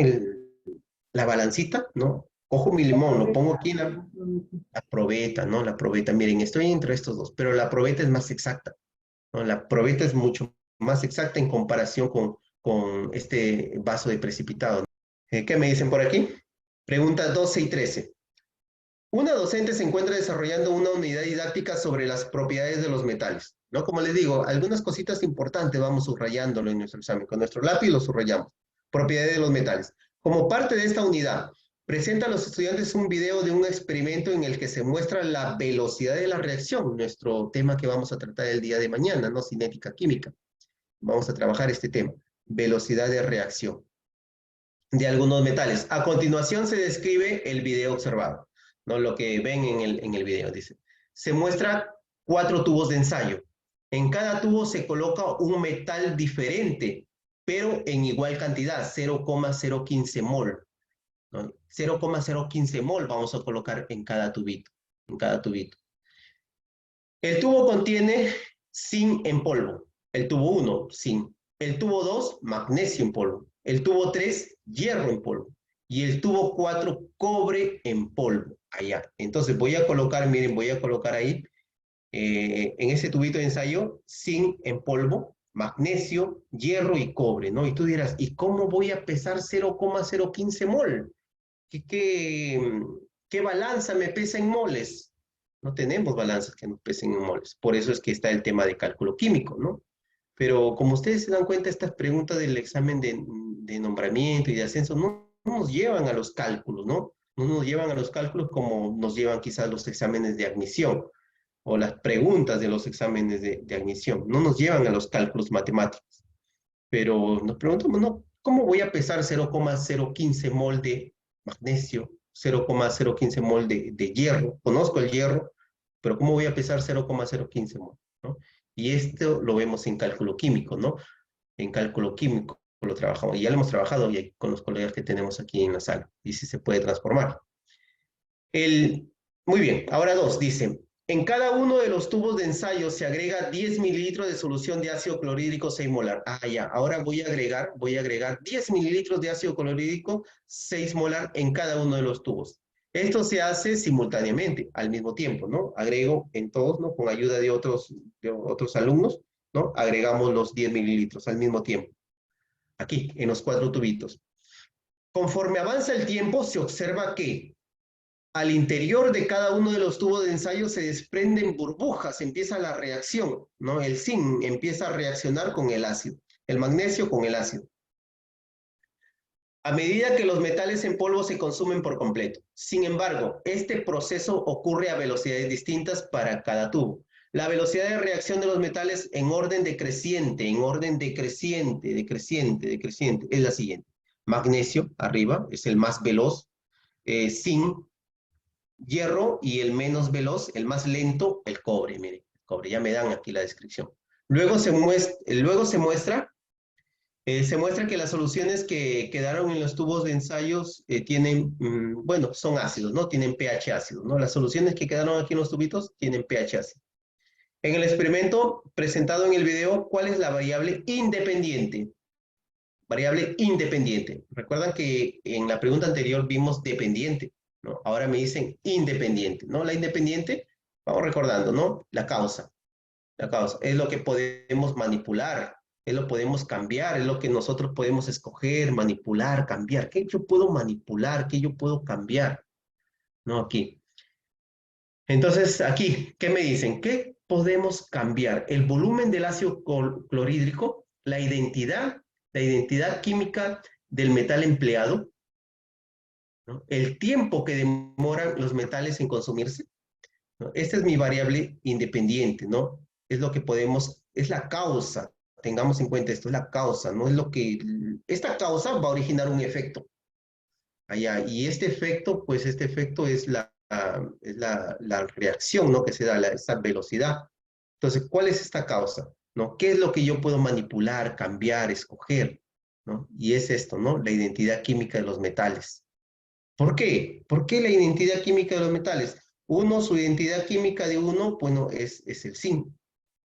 la balancita? ¿No? Cojo mi limón, lo pongo aquí en la probeta, ¿no? La probeta, miren, estoy entre estos dos, pero la probeta es más exacta, ¿no? La probeta es mucho más exacta en comparación con este vaso de precipitado. ¿Qué me dicen por aquí? Preguntas 12 y 13. Una docente se encuentra desarrollando una unidad didáctica sobre las propiedades de los metales, ¿no? Como les digo, algunas cositas importantes vamos subrayándolo en nuestro examen. Con nuestro lápiz lo subrayamos. Propiedades de los metales. Como parte de esta unidad, presenta a los estudiantes un video de un experimento en el que se muestra la velocidad de la reacción, nuestro tema que vamos a tratar el día de mañana, ¿no? Cinética química. Vamos a trabajar este tema, velocidad de reacción de algunos metales. A continuación se describe el video observado, ¿no? Lo que ven en el video, dice. Se muestra 4 tubos de ensayo. En cada tubo se coloca un metal diferente, pero en igual cantidad, 0,015 mol, ¿no? 0,015 mol vamos a colocar en cada tubito, en cada tubito. El tubo contiene zinc en polvo. El tubo 1, zinc. El tubo 2, magnesio en polvo. El tubo 3, hierro en polvo. Y el tubo 4, cobre en polvo. Allá. Entonces voy a colocar, miren, voy a colocar ahí, en ese tubito de ensayo, zinc en polvo, magnesio, hierro y cobre, ¿no? Y tú dirás, ¿y cómo voy a pesar 0,015 mol? ¿Qué balanza me pesa en moles? No tenemos balanzas que nos pesen en moles. Por eso es que está el tema de cálculo químico, ¿no? Pero como ustedes se dan cuenta, estas preguntas del examen de nombramiento y de ascenso no nos llevan a los cálculos, ¿no? No nos llevan a los cálculos como nos llevan quizás los exámenes de admisión o las preguntas de los exámenes de admisión. No nos llevan a los cálculos matemáticos. Pero nos preguntamos, ¿no? ¿Cómo voy a pesar 0,015 mol de magnesio, 0,015 mol de hierro? Conozco el hierro, pero ¿cómo voy a pesar 0,015 mol? ¿No? Y esto lo vemos en cálculo químico, ¿no? En cálculo químico lo trabajamos, y ya lo hemos trabajado y con los colegas que tenemos aquí en la sala, y si se puede transformar. Muy bien, ahora 2, dice, en cada uno de los tubos de ensayo se agrega 10 mililitros de solución de ácido clorhídrico 6 molar. Ah, ya, ahora voy a agregar 10 mililitros de ácido clorhídrico 6 molar en cada uno de los tubos. Esto se hace simultáneamente, al mismo tiempo, ¿no? Agrego en todos, ¿no? Con ayuda de otros alumnos, ¿no? Agregamos los 10 mililitros al mismo tiempo. Aquí, en los 4 tubitos. Conforme avanza el tiempo, se observa que al interior de cada uno de los tubos de ensayo se desprenden burbujas, empieza la reacción, ¿no? El zinc empieza a reaccionar con el ácido, el magnesio con el ácido. A medida que los metales en polvo se consumen por completo. Sin embargo, este proceso ocurre a velocidades distintas para cada tubo. La velocidad de reacción de los metales en orden decreciente, es la siguiente. Magnesio, arriba, es el más veloz. Zinc, hierro, y el menos veloz, el más lento, el cobre. Miren, el cobre, ya me dan aquí la descripción. Luego se muestra Se muestra que las soluciones que quedaron en los tubos de ensayos tienen, bueno, son ácidos, ¿no? Tienen pH ácido, ¿no? Las soluciones que quedaron aquí en los tubitos tienen pH ácido. En el experimento presentado en el video, ¿cuál es la variable independiente? Variable independiente. Recuerdan que en la pregunta anterior vimos dependiente, ¿no? Ahora me dicen independiente, ¿no? La independiente, vamos recordando, ¿no? La causa. La causa es lo que podemos manipular, es lo que podemos cambiar, es lo que nosotros podemos escoger, manipular, cambiar. ¿Qué yo puedo manipular? ¿Qué yo puedo cambiar? ¿No? Aquí. Entonces, aquí, ¿qué me dicen? ¿Qué podemos cambiar? El volumen del ácido clorhídrico, la identidad química del metal empleado, ¿no? El tiempo que demoran los metales en consumirse, ¿no? Esta es mi variable independiente, ¿no? Es lo que podemos, es la causa. Tengamos en cuenta esto, es la causa, ¿no? Es lo que, esta causa va a originar un efecto allá. Y este efecto, pues este efecto es la reacción, ¿no? Que se da, esa velocidad. Entonces, ¿cuál es esta causa? ¿No? ¿Qué es lo que yo puedo manipular, cambiar, escoger? ¿No? Y es esto, ¿no? La identidad química de los metales. ¿Por qué? ¿Por qué la identidad química de los metales? Uno, su identidad química de uno, bueno, es el zinc.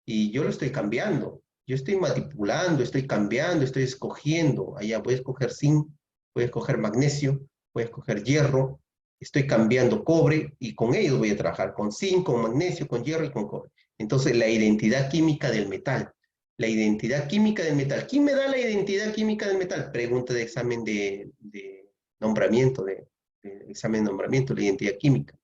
Y yo lo estoy cambiando. Yo estoy manipulando, estoy cambiando, estoy escogiendo. Allá voy a escoger zinc, voy a escoger magnesio, voy a escoger hierro. Estoy cambiando cobre y con ellos voy a trabajar con zinc, con magnesio, con hierro y con cobre. Entonces, la identidad química del metal. La identidad química del metal. ¿Quién me da la identidad química del metal? Pregunta de examen de nombramiento, de examen de nombramiento, la identidad química.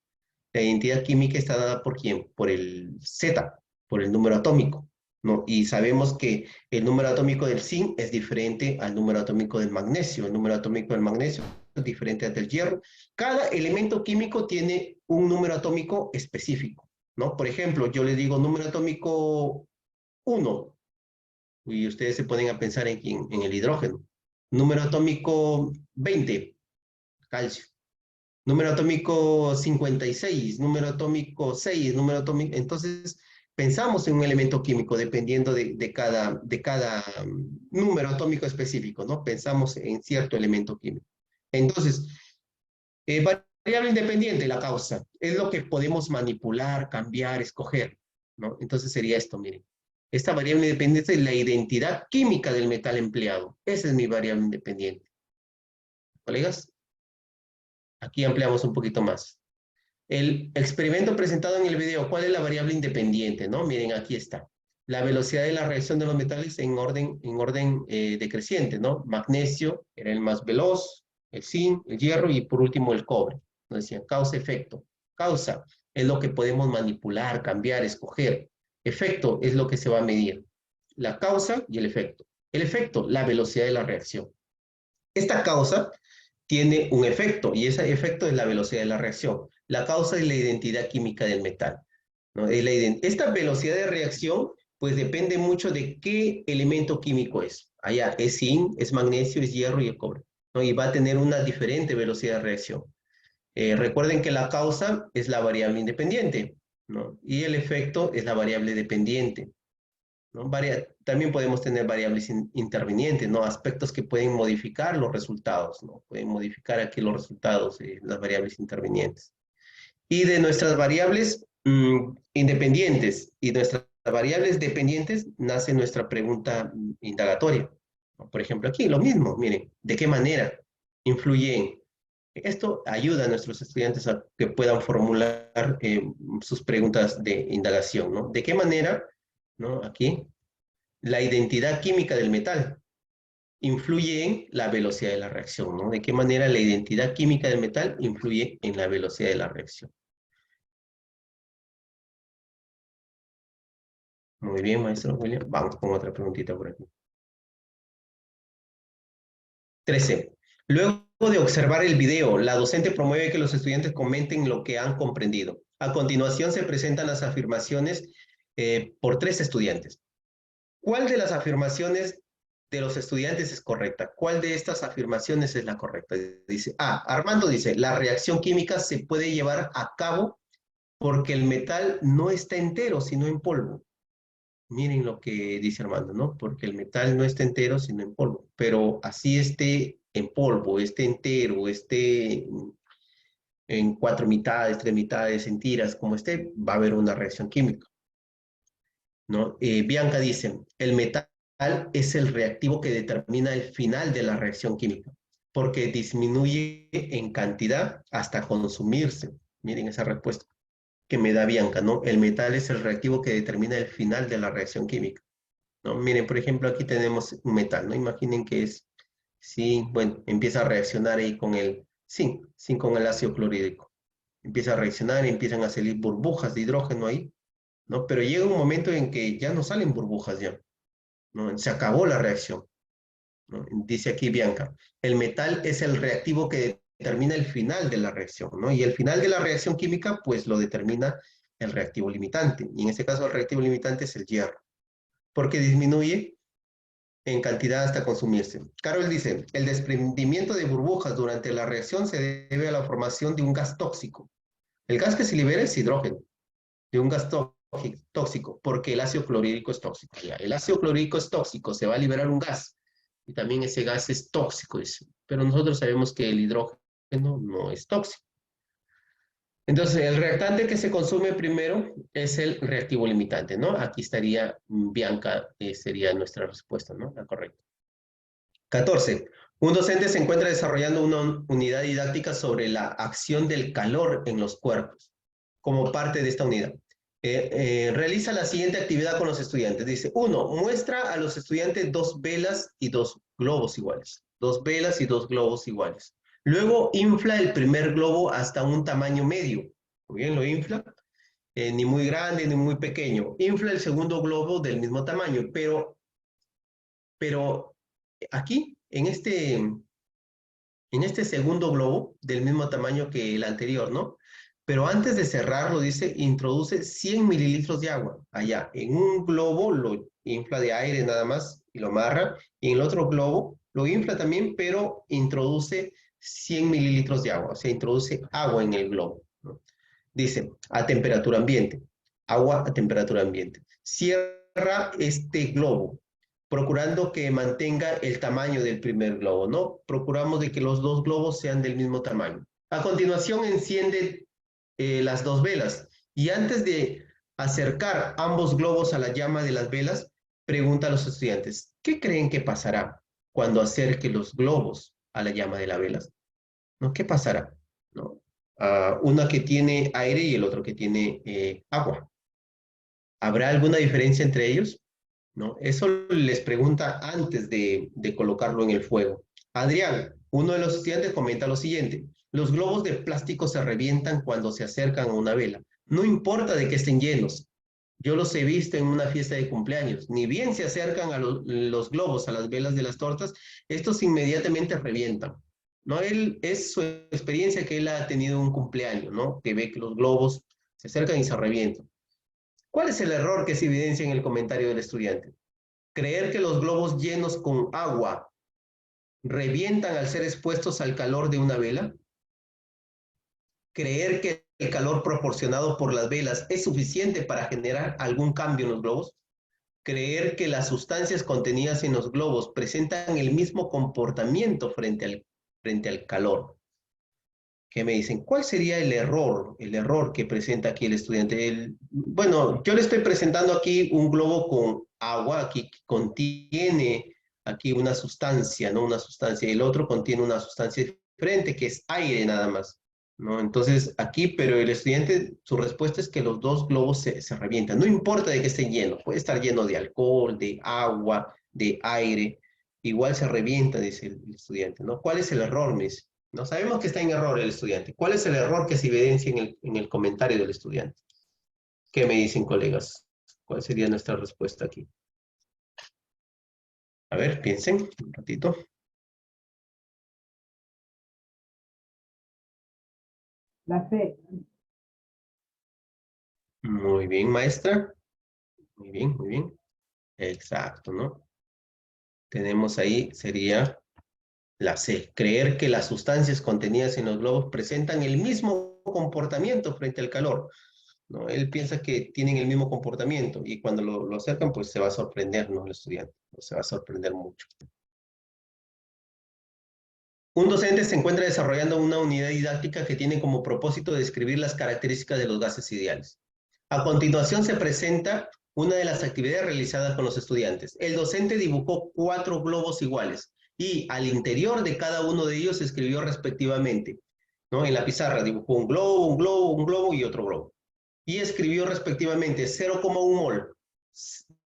La identidad química está dada por quién? Por el Z, por el número atómico, ¿no? Y sabemos que el número atómico del zinc es diferente al número atómico del magnesio. El número atómico del magnesio es diferente al del hierro. Cada elemento químico tiene un número atómico específico, ¿no? Por ejemplo, yo les digo número atómico 1, y ustedes se ponen a pensar en el hidrógeno. Número atómico 20, calcio. Número atómico 56, número atómico 6, número atómico... Entonces, pensamos en un elemento químico dependiendo de cada número atómico específico, ¿no? Pensamos en cierto elemento químico. Entonces, variable independiente, la causa, es lo que podemos manipular, cambiar, escoger, ¿no? Entonces sería esto, miren. Esta variable independiente es la identidad química del metal empleado. Esa es mi variable independiente. ¿Colegas? Aquí ampliamos un poquito más. El experimento presentado en el video, ¿cuál es la variable independiente? ¿No? Miren, aquí está. La velocidad de la reacción de los metales en orden decreciente, ¿no? Magnesio era el más veloz, el zinc, el hierro y por último el cobre. Nos decían causa-efecto. Causa es lo que podemos manipular, cambiar, escoger. Efecto es lo que se va a medir. La causa y el efecto. El efecto, la velocidad de la reacción. Esta causa tiene un efecto y ese efecto es la velocidad de la reacción. La causa es la identidad química del metal, ¿no? Esta velocidad de reacción pues depende mucho de qué elemento químico es. Allá es zinc, es magnesio, es hierro y el cobre, ¿no? Y va a tener una diferente velocidad de reacción. Recuerden que la causa es la variable independiente, ¿no? Y el efecto es la variable dependiente, ¿no? También podemos tener variables intervinientes, ¿no? Aspectos que pueden modificar los resultados, ¿no? Pueden modificar aquí los resultados, las variables intervinientes. Y de nuestras variables independientes y nuestras variables dependientes nace nuestra pregunta indagatoria, ¿no? Por ejemplo, aquí lo mismo, miren, ¿de qué manera influyen? Esto ayuda a nuestros estudiantes a que puedan formular sus preguntas de indagación, ¿no? ¿De qué manera, ¿no? Aquí, la identidad química del metal influye en la velocidad de la reacción, ¿no? ¿De qué manera la identidad química del metal influye en la velocidad de la reacción? Muy bien, maestro William. Vamos con otra preguntita por aquí. 13. Luego de observar el video, la docente promueve que los estudiantes comenten lo que han comprendido. A continuación se presentan las afirmaciones por 3 estudiantes. ¿Cuál de las afirmaciones de los estudiantes es correcta? ¿Cuál de estas afirmaciones es la correcta? Dice, Armando dice, la reacción química se puede llevar a cabo porque el metal no está entero, sino en polvo. Miren lo que dice Armando, ¿no? Porque el metal no está entero, sino en polvo. Pero así esté en polvo, esté entero, esté en 4 mitades, 3 mitades, en tiras, como esté, va a haber una reacción química, ¿no? Bianca dice, el metal es el reactivo que determina el final de la reacción química, porque disminuye en cantidad hasta consumirse. Miren esa respuesta que me da Bianca, ¿no? El metal es el reactivo que determina el final de la reacción química, ¿no? Miren, por ejemplo, aquí tenemos un metal, ¿no? Imaginen que es, sí, bueno, empieza a reaccionar ahí con el zinc, zinc con el ácido clorhídrico. Empieza a reaccionar y empiezan a salir burbujas de hidrógeno ahí, ¿no? Pero llega un momento en que ya no salen burbujas ya, ¿no? Se acabó la reacción, ¿no? Dice aquí Bianca, el metal es el reactivo que determina el final de la reacción, ¿no? Y el final de la reacción química, pues lo determina el reactivo limitante. Y en este caso el reactivo limitante es el hierro, porque disminuye en cantidad hasta consumirse. Carol dice, el desprendimiento de burbujas durante la reacción se debe a la formación de un gas tóxico. El gas que se libera es hidrógeno, de un gas tóxico, porque el ácido clorhídrico es tóxico. Ya, el ácido clorhídrico es tóxico, se va a liberar un gas, y también ese gas es tóxico, dice. Pero nosotros sabemos que el hidrógeno no es tóxico. Entonces, el reactante que se consume primero es el reactivo limitante, ¿no? Aquí estaría Bianca, sería nuestra respuesta, ¿no? La correcta. 14. Un docente se encuentra desarrollando una unidad didáctica sobre la acción del calor en los cuerpos, como parte de esta unidad. Realiza la siguiente actividad con los estudiantes. Dice, 1. Muestra a los estudiantes 2 velas y 2 globos iguales. 2 velas y 2 globos iguales. Luego, infla el primer globo hasta un tamaño medio. Muy bien, lo infla. Ni muy grande ni muy pequeño. Infla el segundo globo del mismo tamaño, pero aquí, en este segundo globo, del mismo tamaño que el anterior, ¿no? Pero antes de cerrarlo, dice, introduce 100 mililitros de agua. Allá, en un globo lo infla de aire nada más y lo amarra. Y en el otro globo lo infla también, pero introduce 100 mililitros de agua. O sea, introduce agua en el globo, ¿no? Dice, a temperatura ambiente. Agua a temperatura ambiente. Cierra este globo procurando que mantenga el tamaño del primer globo, ¿no? Procuramos de que los dos globos sean del mismo tamaño. A continuación, enciende las 2 velas y antes de acercar ambos globos a la llama de las velas, pregunta a los estudiantes, ¿qué creen que pasará cuando acerque los globos a la llama de las velas? ¿No? ¿Qué pasará? ¿No? Una que tiene aire y el otro que tiene agua. ¿Habrá alguna diferencia entre ellos? ¿No? Eso les pregunta antes de colocarlo en el fuego. Adrián, uno de los estudiantes, comenta lo siguiente. Los globos de plástico se revientan cuando se acercan a una vela. No importa de que estén llenos. Yo los he visto en una fiesta de cumpleaños. Ni bien se acercan a los globos, a las velas de las tortas, estos inmediatamente revientan. ¿No? Él, es su experiencia que él ha tenido un cumpleaños, ¿no? Que ve que los globos se acercan y se revientan. ¿Cuál es el error que se evidencia en el comentario del estudiante? Creer que los globos llenos con agua revientan al ser expuestos al calor de una vela. Creer que el calor proporcionado por las velas es suficiente para generar algún cambio en los globos. Creer que las sustancias contenidas en los globos presentan el mismo comportamiento frente al calor. ¿Qué me dicen? ¿Cuál sería el error que presenta aquí el estudiante? Bueno, yo le estoy presentando aquí un globo con agua, aquí contiene aquí una sustancia, ¿no? Una sustancia, y el otro contiene una sustancia diferente, que es aire nada más, ¿no? Entonces, aquí, pero el estudiante, su respuesta es que los dos globos se revientan. No importa de que estén llenos, puede estar lleno de alcohol, de agua, de aire, igual se revienta, dice el estudiante, ¿no? ¿Cuál es el error, Miss? No sabemos que está en error el estudiante. ¿Cuál es el error que se evidencia en el comentario del estudiante? ¿Qué me dicen, colegas? ¿Cuál sería nuestra respuesta aquí? A ver, piensen un ratito. La C. Muy bien, maestra. Muy bien, muy bien. Exacto, ¿no? Tenemos ahí, sería la C. Creer que las sustancias contenidas en los globos presentan el mismo comportamiento frente al calor. ¿no? Él piensa que tienen el mismo comportamiento y cuando lo acercan, pues se va a sorprender, ¿no? El estudiante, se va a sorprender mucho. Un docente se encuentra desarrollando una unidad didáctica que tiene como propósito describir las características de los gases ideales. A continuación se presenta una de las actividades realizadas con los estudiantes. El docente dibujó 4 globos iguales y al interior de cada uno de ellos escribió respectivamente, ¿no? En la pizarra dibujó un globo, un globo, un globo y otro globo. Y escribió respectivamente 0,1 mol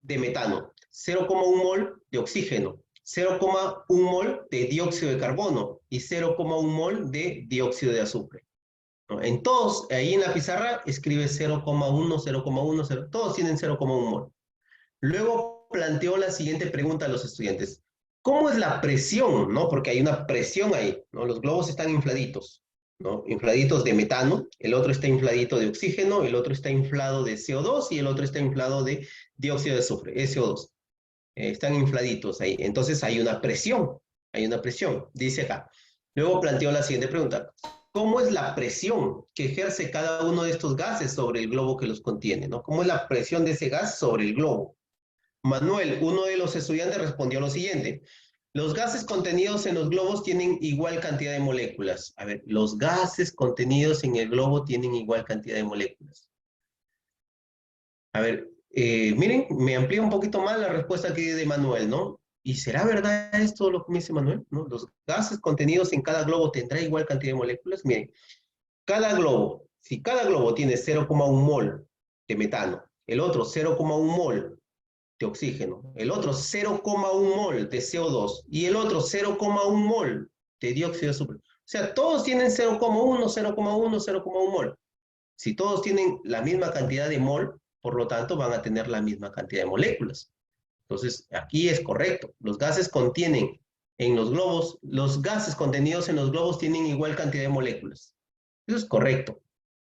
de metano, 0,1 mol de oxígeno, 0,1 mol de dióxido de carbono y 0,1 mol de dióxido de azufre. ¿No? En todos, ahí en la pizarra, escribe 0,1, 0,1, 0, todos tienen 0,1 mol. Luego planteó la siguiente pregunta a los estudiantes. ¿Cómo es la presión? ¿No? Porque hay una presión ahí, ¿no? Los globos están infladitos, ¿no? Infladitos de metano, el otro está infladito de oxígeno, el otro está inflado de CO2 y el otro está inflado de dióxido de azufre, SO2. Están infladitos ahí. Entonces hay una presión, dice acá. Luego planteó la siguiente pregunta. ¿Cómo es la presión que ejerce cada uno de estos gases sobre el globo que los contiene? ¿No? ¿Cómo es la presión de ese gas sobre el globo? Manuel, uno de los estudiantes, respondió lo siguiente. Los gases contenidos en los globos tienen igual cantidad de moléculas. A ver, los gases contenidos en el globo tienen igual cantidad de moléculas. A ver, miren, me amplía un poquito más la respuesta que de Manuel, ¿no? ¿Y será verdad esto lo que me dice Manuel? ¿No? Los gases contenidos en cada globo tendrá igual cantidad de moléculas. Miren, cada globo, si cada globo tiene 0,1 mol de metano, el otro 0,1 mol de oxígeno, el otro 0,1 mol de CO2 y el otro 0,1 mol de dióxido de azufre. O sea, todos tienen 0,1, 0,1, 0,1 mol. Si todos tienen la misma cantidad de mol, por lo tanto van a tener la misma cantidad de moléculas. Entonces, aquí es correcto. Los gases contienen en los globos, los gases contenidos en los globos tienen igual cantidad de moléculas. Eso es correcto.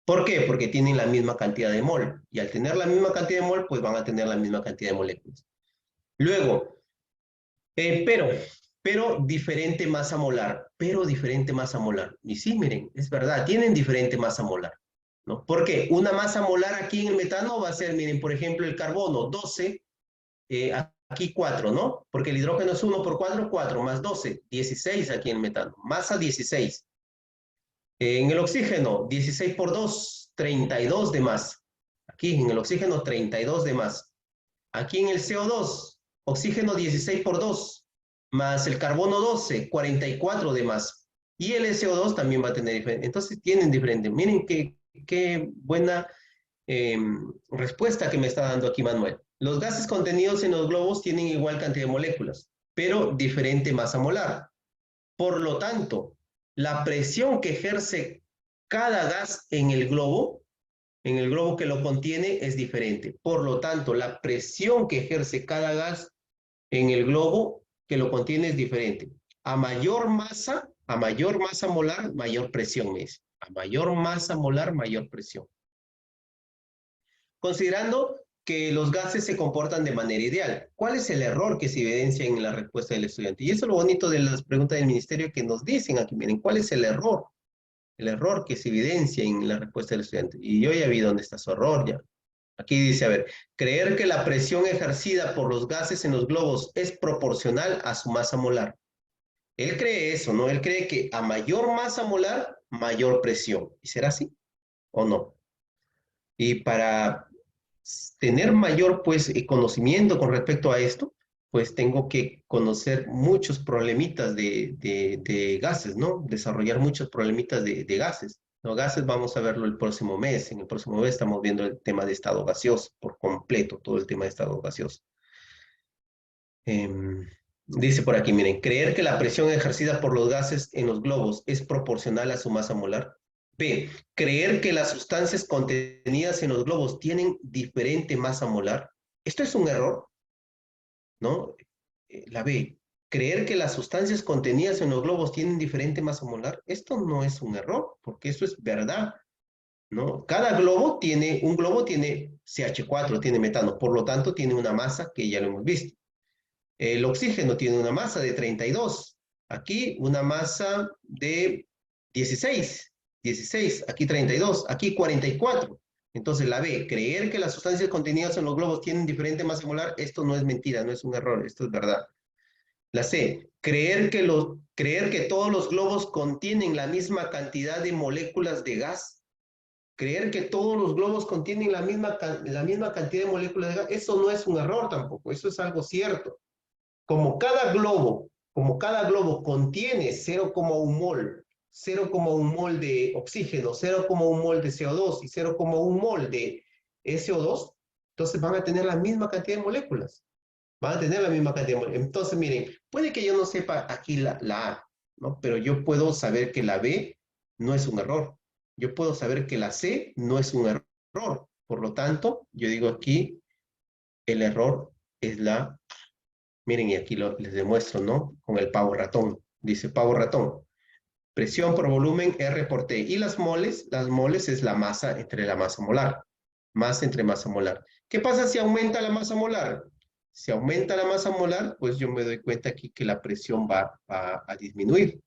¿Por qué? Porque tienen la misma cantidad de mol. Y al tener la misma cantidad de mol, pues van a tener la misma cantidad de moléculas. Luego, pero diferente masa molar. Pero diferente masa molar. Y sí, miren, es verdad, tienen diferente masa molar, ¿no? ¿Por qué? Una masa molar aquí en el metano va a ser, miren, por ejemplo, el carbono, 12, aquí 4, ¿no? Porque el hidrógeno es 1 por 4, 4, más 12, 16 aquí en el metano. Masa 16. En el oxígeno, 16 por 2, 32 de más. Aquí en el oxígeno, 32 de más. Aquí en el CO2, oxígeno 16 por 2, más el carbono 12, 44 de más. Y el SO2 también va a tener diferente. Entonces tienen diferente. Miren qué buena respuesta que me está dando aquí Manuel. Los gases contenidos en los globos tienen igual cantidad de moléculas, pero diferente masa molar. Por lo tanto, la presión que ejerce cada gas en el globo que lo contiene, es diferente. Por lo tanto, la presión que ejerce cada gas en el globo que lo contiene es diferente. A mayor masa molar, mayor presión, me dice. A mayor masa molar, mayor presión. Considerando que los gases se comportan de manera ideal, ¿cuál es el error que se evidencia en la respuesta del estudiante? Y eso es lo bonito de las preguntas del ministerio que nos dicen aquí, miren, ¿cuál es el error? El error que se evidencia en la respuesta del estudiante. Y yo ya vi dónde está su error ya. Aquí dice, a ver, creer que la presión ejercida por los gases en los globos es proporcional a su masa molar. Él cree eso, ¿no? Él cree que a mayor masa molar, mayor presión. ¿Y será así o no? Y para tener mayor, pues, conocimiento con respecto a esto, pues tengo que conocer muchos problemitas de gases, ¿no? Desarrollar muchos problemitas de gases. Los gases vamos a verlo el próximo mes. En el próximo mes estamos viendo el tema de estado gaseoso por completo, todo el tema de estado gaseoso. Dice por aquí, miren, creer que la presión ejercida por los gases en los globos es proporcional a su masa molar. B, creer que las sustancias contenidas en los globos tienen diferente masa molar. Esto es un error, ¿no? La B, creer que las sustancias contenidas en los globos tienen diferente masa molar. Esto no es un error, porque eso es verdad, ¿no? Cada globo tiene, un globo tiene CH4, tiene metano, por lo tanto tiene una masa que ya lo hemos visto. El oxígeno tiene una masa de 32. Aquí una masa de 16. 16, aquí 32, aquí 44. Entonces, la B, creer que las sustancias contenidas en los globos tienen diferente masa molar, esto no es mentira, no es un error, esto es verdad. La C, creer que todos los globos contienen la misma cantidad de moléculas de gas. Creer que todos los globos contienen la misma cantidad de moléculas de gas, eso no es un error tampoco, eso es algo cierto. Como cada globo contiene 0,1 mol, 0,1 mol de oxígeno, 0,1 mol de CO2 y 0,1 mol de SO2, entonces van a tener la misma cantidad de moléculas. Van a tener la misma cantidad de moléculas. Entonces, miren, puede que yo no sepa aquí la A, ¿no? Pero yo puedo saber que la B no es un error. Yo puedo saber que la C no es un error. Por lo tanto, yo digo aquí, el error es la... Miren, y aquí les demuestro, ¿no? Con el pavo ratón. Dice pavo ratón. Presión por volumen R por T. Y las moles es la masa entre la masa molar. Masa entre masa molar. ¿Qué pasa si aumenta la masa molar? Si aumenta la masa molar, pues yo me doy cuenta aquí que la presión va a disminuir.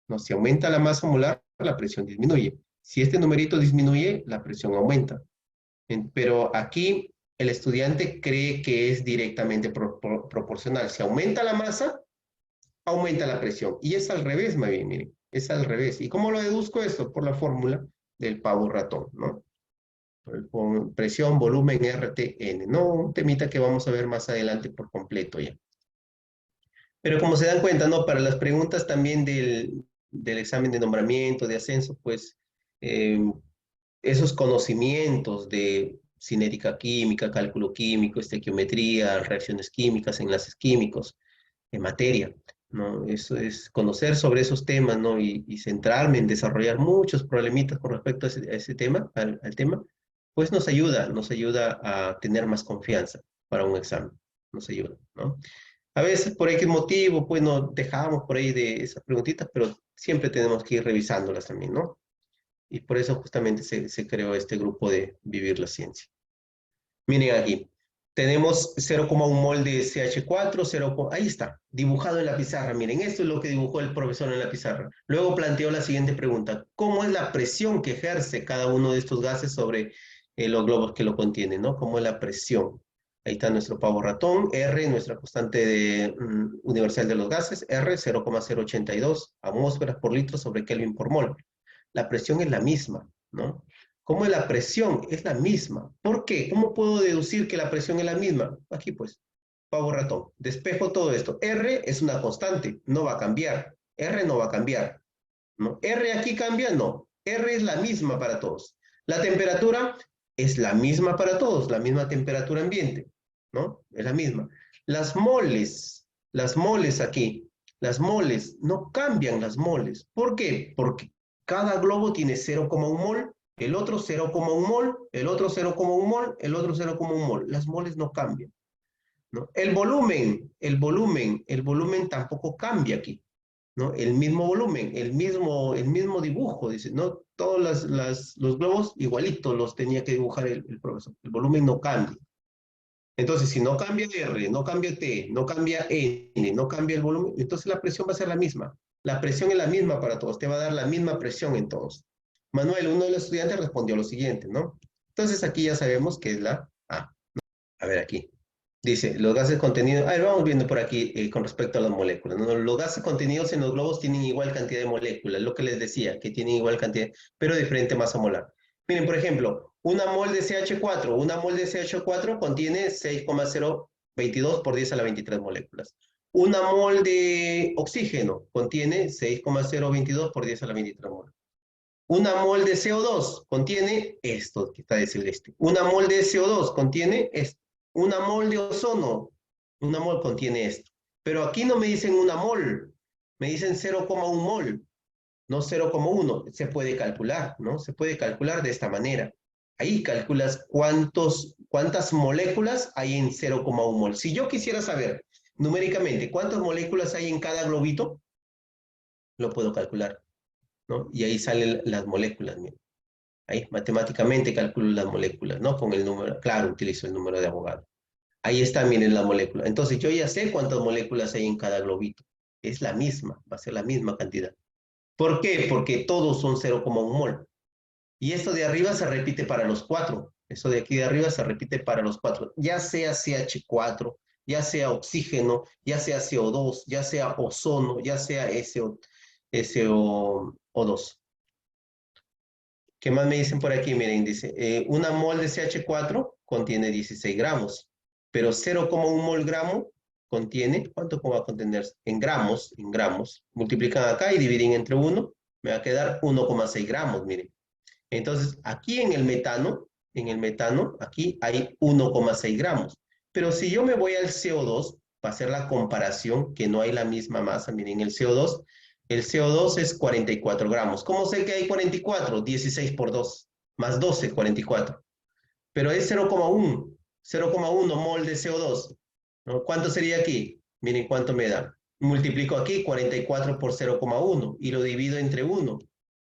¿No? Si aumenta la masa molar, la presión disminuye. Si este numerito disminuye, la presión aumenta. Pero aquí el estudiante cree que es directamente proporcional. Si aumenta la masa, aumenta la presión. Y es al revés, más bien, miren. Es al revés. ¿Y cómo lo deduzco esto? Por la fórmula del pavo ratón, ¿no? Con presión, volumen, RTN. No, un temita que vamos a ver más adelante por completo ya. Pero como se dan cuenta, ¿no? Para las preguntas también del examen de nombramiento, de ascenso, pues esos conocimientos de cinética química, cálculo químico, estequiometría, reacciones químicas, enlaces químicos, en materia, ¿no? Eso es conocer sobre esos temas, ¿no? Y centrarme en desarrollar muchos problemitas con respecto a ese tema, al tema, pues nos ayuda a tener más confianza para un examen, nos ayuda, ¿no? A veces por X motivo, pues nos dejamos por ahí de esas preguntitas, pero siempre tenemos que ir revisándolas también, ¿no? Y por eso justamente se creó este grupo de Vivir la Ciencia. Miren aquí, tenemos 0,1 mol de CH4, 0, ahí está, dibujado en la pizarra. Miren, esto es lo que dibujó el profesor en la pizarra. Luego planteó la siguiente pregunta: ¿cómo es la presión que ejerce cada uno de estos gases sobre los globos que lo contienen, ¿no? ¿Cómo es la presión? Ahí está nuestro pavo ratón, R, nuestra constante universal de los gases, R, 0,082 atmósferas por litro sobre Kelvin por mol. La presión es la misma, ¿no? ¿Cómo es la presión? Es la misma. ¿Por qué? ¿Cómo puedo deducir que la presión es la misma? Aquí pues, pavo ratón. Despejo todo esto. R es una constante, no va a cambiar. R no va a cambiar, ¿no? ¿R aquí cambia? No. R es la misma para todos. La temperatura es la misma para todos, la misma temperatura ambiente, ¿no? Es la misma. Las moles aquí, las moles, no cambian las moles. ¿Por qué? Porque cada globo tiene 0,1 mol, el otro 0,1 mol, el otro 0,1 mol, el otro 0,1 mol. Las moles no cambian, ¿no? El volumen tampoco cambia aquí, ¿no? El mismo volumen, el mismo dibujo, dice, ¿no? Todos los globos igualitos los tenía que dibujar el profesor. El volumen no cambia. Entonces, si no cambia R, no cambia T, no cambia N, no cambia el volumen, entonces la presión va a ser la misma. La presión es la misma para todos, te va a dar la misma presión en todos. Manuel, uno de los estudiantes respondió lo siguiente, ¿no? Entonces aquí ya sabemos que es la A. A ver aquí. Dice, los gases contenidos... A ver, vamos viendo por aquí con respecto a las moléculas, ¿no? Los gases contenidos en los globos tienen igual cantidad de moléculas, lo que les decía, que tienen igual cantidad, pero diferente masa molar. Miren, por ejemplo, una mol de CH4 contiene 6,022 por 10 a la 23 moléculas. Una mol de oxígeno contiene 6,022 por 10 a la 23 moléculas. Una mol de CO2 contiene esto que está de celeste. Una mol de CO2 contiene esto. Una mol de ozono, una mol contiene esto. Pero aquí no me dicen una mol, me dicen 0,1 mol, no 0,1. Se puede calcular, ¿no? Se puede calcular de esta manera. Ahí calculas cuántas moléculas hay en 0,1 mol. Si yo quisiera saber numéricamente cuántas moléculas hay en cada globito, lo puedo calcular, ¿no? Y ahí salen las moléculas, miren. Ahí matemáticamente calculo las moléculas, ¿no? Con el número, claro, utilizo el número de Avogadro. Ahí está, miren la molécula. Entonces yo ya sé cuántas moléculas hay en cada globito. Es la misma, va a ser la misma cantidad. ¿Por qué? Porque todos son 0,1 mol. Y esto de arriba se repite para los 4. Eso de aquí de arriba se repite para los 4, ya sea CH4, ya sea oxígeno, ya sea CO2, ya sea ozono, ya sea SO2. ¿Qué más me dicen por aquí? Miren, dice, una mol de CH4 contiene 16 gramos, pero 0,1 mol gramo contiene, ¿cuánto va a contener? En gramos, multiplican acá y dividen entre 1, me va a quedar 1,6 gramos, miren. Entonces, aquí en el metano, aquí hay 1,6 gramos. Pero si yo me voy al CO2, para hacer la comparación, que no hay la misma masa, miren, el CO2 es 44 gramos. ¿Cómo sé que hay 44? 16 por 2, más 12, 44. Pero es 0,1 mol de CO2. ¿No? ¿Cuánto sería aquí? Miren cuánto me da. Multiplico aquí 44 por 0,1 y lo divido entre 1.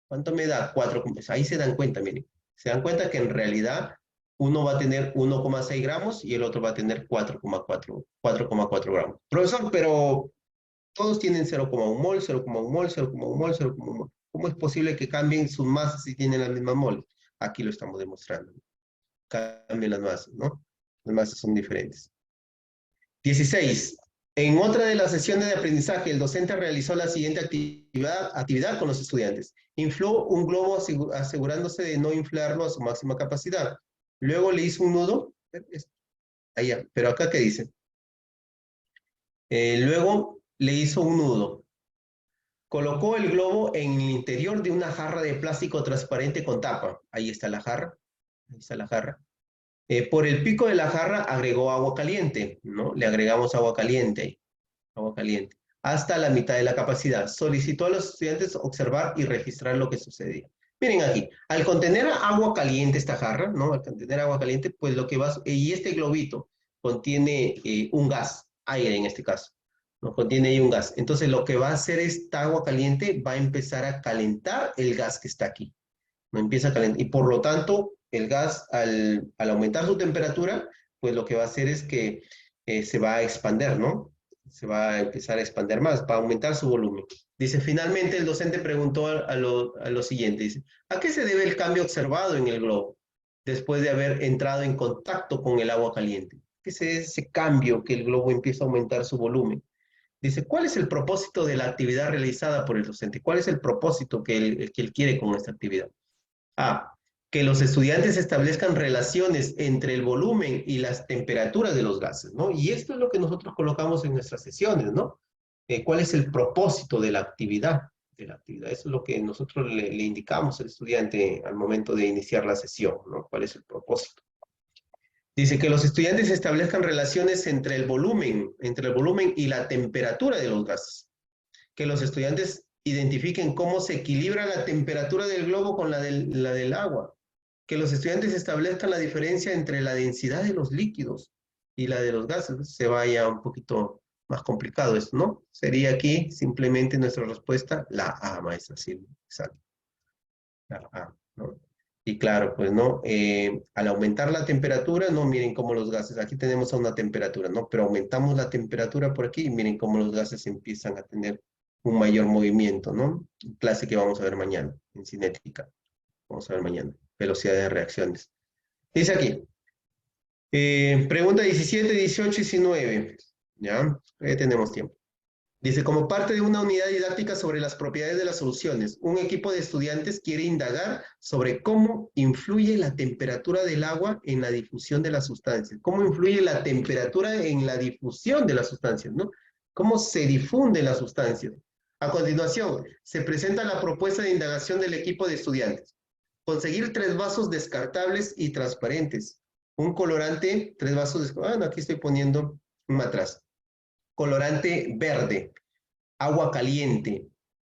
¿Cuánto me da? 4. Ahí se dan cuenta, miren. Se dan cuenta que en realidad uno va a tener 1,6 gramos y el otro va a tener 4,4 gramos. Profesor, pero todos tienen 0,1 mol, 0,1 mol, 0,1 mol, 0,1 mol. ¿Cómo es posible que cambien sus masas si tienen la misma mol? Aquí lo estamos demostrando. Cambian las masas, ¿no? Las masas son diferentes. 16. En otra de las sesiones de aprendizaje, el docente realizó la siguiente actividad con los estudiantes. Infló un globo asegurándose de no inflarlo a su máxima capacidad. Luego le hizo un nudo. Allá, pero acá, ¿qué dice? Luego le hizo un nudo. Colocó el globo en el interior de una jarra de plástico transparente con tapa. Ahí está la jarra. Ahí está la jarra. Por el pico de la jarra agregó agua caliente, ¿no? Le agregamos agua caliente, hasta la mitad de la capacidad. Solicitó a los estudiantes observar y registrar lo que sucedía. Miren aquí, al contener agua caliente esta jarra, ¿no? Al contener agua caliente, pues lo que va, y este globito contiene un gas, aire en este caso, ¿no? Contiene ahí un gas. Entonces lo que va a hacer esta agua caliente va a empezar a calentar el gas que está aquí. No empieza a calentar. Y por lo tanto, el gas, al aumentar su temperatura, pues lo que va a hacer es que se va a expander, ¿no? Se va a empezar a expander más, va a aumentar su volumen. Dice, finalmente el docente preguntó a lo siguiente, dice, ¿a qué se debe el cambio observado en el globo después de haber entrado en contacto con el agua caliente? ¿Qué es ese cambio que el globo empieza a aumentar su volumen? Dice, ¿cuál es el propósito de la actividad realizada por el docente? ¿Cuál es el propósito que él quiere con esta actividad? A, que los estudiantes establezcan relaciones entre el volumen y las temperaturas de los gases, ¿no? Y esto es lo que nosotros colocamos en nuestras sesiones, ¿no? ¿Cuál es el propósito de la actividad? Eso es lo que nosotros le indicamos al estudiante al momento de iniciar la sesión, ¿no? ¿Cuál es el propósito? Dice que los estudiantes establezcan relaciones entre el volumen y la temperatura de los gases. Que los estudiantes identifiquen cómo se equilibra la temperatura del globo con la del agua. Que los estudiantes establezcan la diferencia entre la densidad de los líquidos y la de los gases. Se vaya un poquito más complicado esto, ¿no? Sería aquí simplemente nuestra respuesta, la A, maestra, sí, exacto. La A, ¿no? Y claro, pues, ¿no? Al aumentar la temperatura, no miren cómo los gases, aquí tenemos a una temperatura, ¿no? Pero aumentamos la temperatura por aquí y miren cómo los gases empiezan a tener un mayor movimiento, ¿no? Clase que vamos a ver mañana, en cinética. Vamos a ver mañana, velocidad de reacciones. Dice aquí, pregunta 17, 18 y 19, ¿ya? Tenemos tiempo. Dice, como parte de una unidad didáctica sobre las propiedades de las soluciones, un equipo de estudiantes quiere indagar sobre cómo influye la temperatura del agua en la difusión de las sustancias. ¿Cómo influye la temperatura en la difusión de las sustancias, ¿no? ¿Cómo se difunden las sustancias? A continuación, se presenta la propuesta de indagación del equipo de estudiantes. Conseguir 3 vasos descartables y transparentes. Un colorante, 3 vasos, bueno, aquí estoy poniendo un atrás. Colorante verde, agua caliente,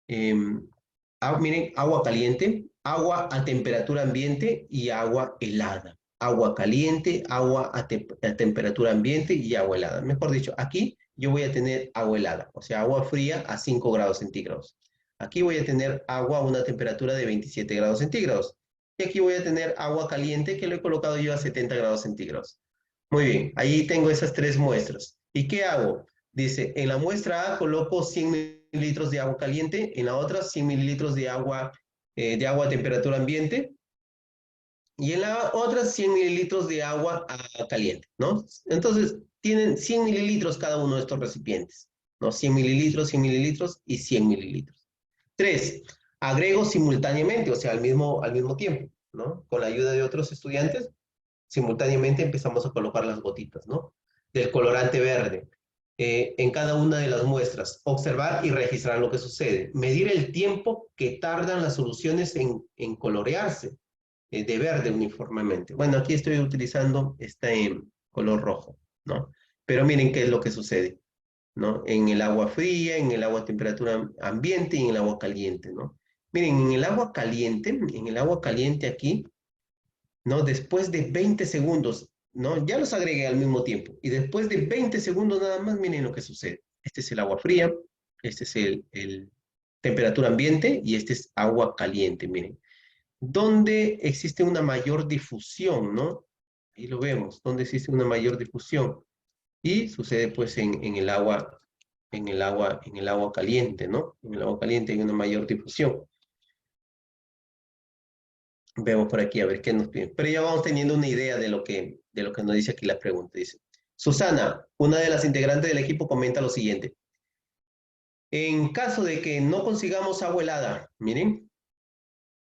miren, agua caliente, agua a temperatura ambiente y agua helada. Agua caliente, agua a temperatura ambiente y agua helada. Mejor dicho, aquí yo voy a tener agua helada, o sea, agua fría a 5 grados centígrados. Aquí voy a tener agua a una temperatura de 27 grados centígrados. Y aquí voy a tener agua caliente que lo he colocado yo a 70 grados centígrados. Muy bien, ahí tengo esas 3 muestras. ¿Y qué hago? Dice, en la muestra A coloco 100 mililitros de agua caliente, en la otra 100 mililitros de agua a temperatura ambiente, y en la otra 100 mililitros de agua caliente, ¿no? Entonces, tienen 100 mililitros cada uno de estos recipientes, ¿no? 100 mililitros y 100 mililitros. 3. Agrego simultáneamente, o sea, al mismo tiempo, ¿no? Con la ayuda de otros estudiantes, simultáneamente empezamos a colocar las gotitas, ¿no? Del colorante verde en cada una de las muestras. Observar y registrar lo que sucede. Medir el tiempo que tardan las soluciones en colorearse de verde uniformemente. Bueno, aquí estoy utilizando este color rojo, ¿no? Pero miren qué es lo que sucede, ¿no? En el agua fría, en el agua a temperatura ambiente y en el agua caliente, ¿no? Miren, en el agua caliente aquí, ¿no? Después de 20 segundos, ¿no? Ya los agregué al mismo tiempo. Y después de 20 segundos nada más, miren lo que sucede. Este es el agua fría, este es el temperatura ambiente y este es agua caliente, miren. Donde existe una mayor difusión, ¿no? Ahí lo vemos, donde existe una mayor difusión. Y sucede pues en el agua, en el agua caliente, ¿no? En el agua caliente hay una mayor difusión. Vemos por aquí a ver qué nos piden. Pero ya vamos teniendo una idea de lo que nos dice aquí la pregunta. Dice, Susana, una de las integrantes del equipo, comenta lo siguiente. En caso de que no consigamos agua helada, miren,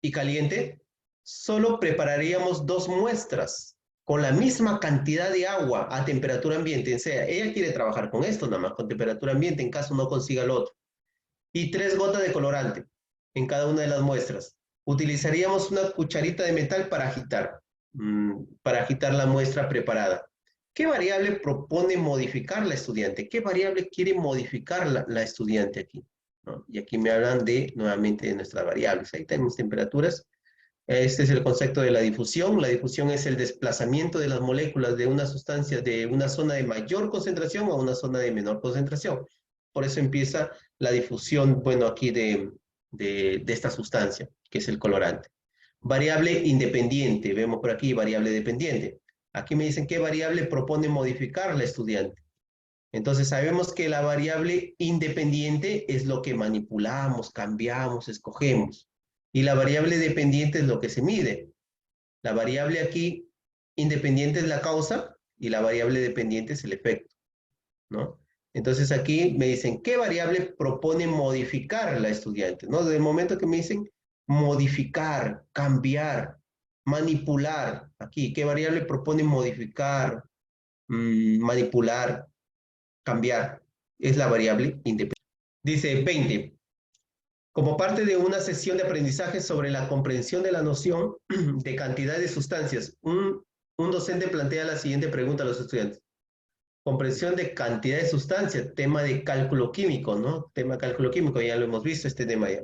y caliente, solo prepararíamos 2 muestras con la misma cantidad de agua a temperatura ambiente. O sea, ella quiere trabajar con esto nada más, con temperatura ambiente, en caso no consiga el otro. Y 3 gotas de colorante en cada una de las muestras. Utilizaríamos una cucharita de metal para agitar la muestra preparada. ¿Qué variable propone modificar la estudiante? ¿Qué variable quiere modificar la estudiante aquí? ¿No? Y aquí me hablan nuevamente de nuestras variables. Ahí tenemos temperaturas. Este es el concepto de la difusión. La difusión es el desplazamiento de las moléculas de una sustancia de una zona de mayor concentración a una zona de menor concentración. Por eso empieza la difusión, bueno, aquí de esta sustancia, que es el colorante. Variable independiente, vemos por aquí variable dependiente. Aquí me dicen qué variable propone modificar la estudiante. Entonces sabemos que la variable independiente es lo que manipulamos, cambiamos, escogemos. Y la variable dependiente es lo que se mide. La variable aquí independiente es la causa y la variable dependiente es el efecto, ¿no? Entonces aquí me dicen, ¿qué variable propone modificar la estudiante? ¿No? Desde el momento que me dicen modificar, cambiar, manipular, aquí, ¿qué variable propone modificar, manipular, cambiar? Es la variable independiente. Dice 20. Como parte de una sesión de aprendizaje sobre la comprensión de la noción de cantidad de sustancias, un docente plantea la siguiente pregunta a los estudiantes. Comprensión de cantidad de sustancias, tema de cálculo químico, ¿no? Tema de cálculo químico, ya lo hemos visto, este tema ya.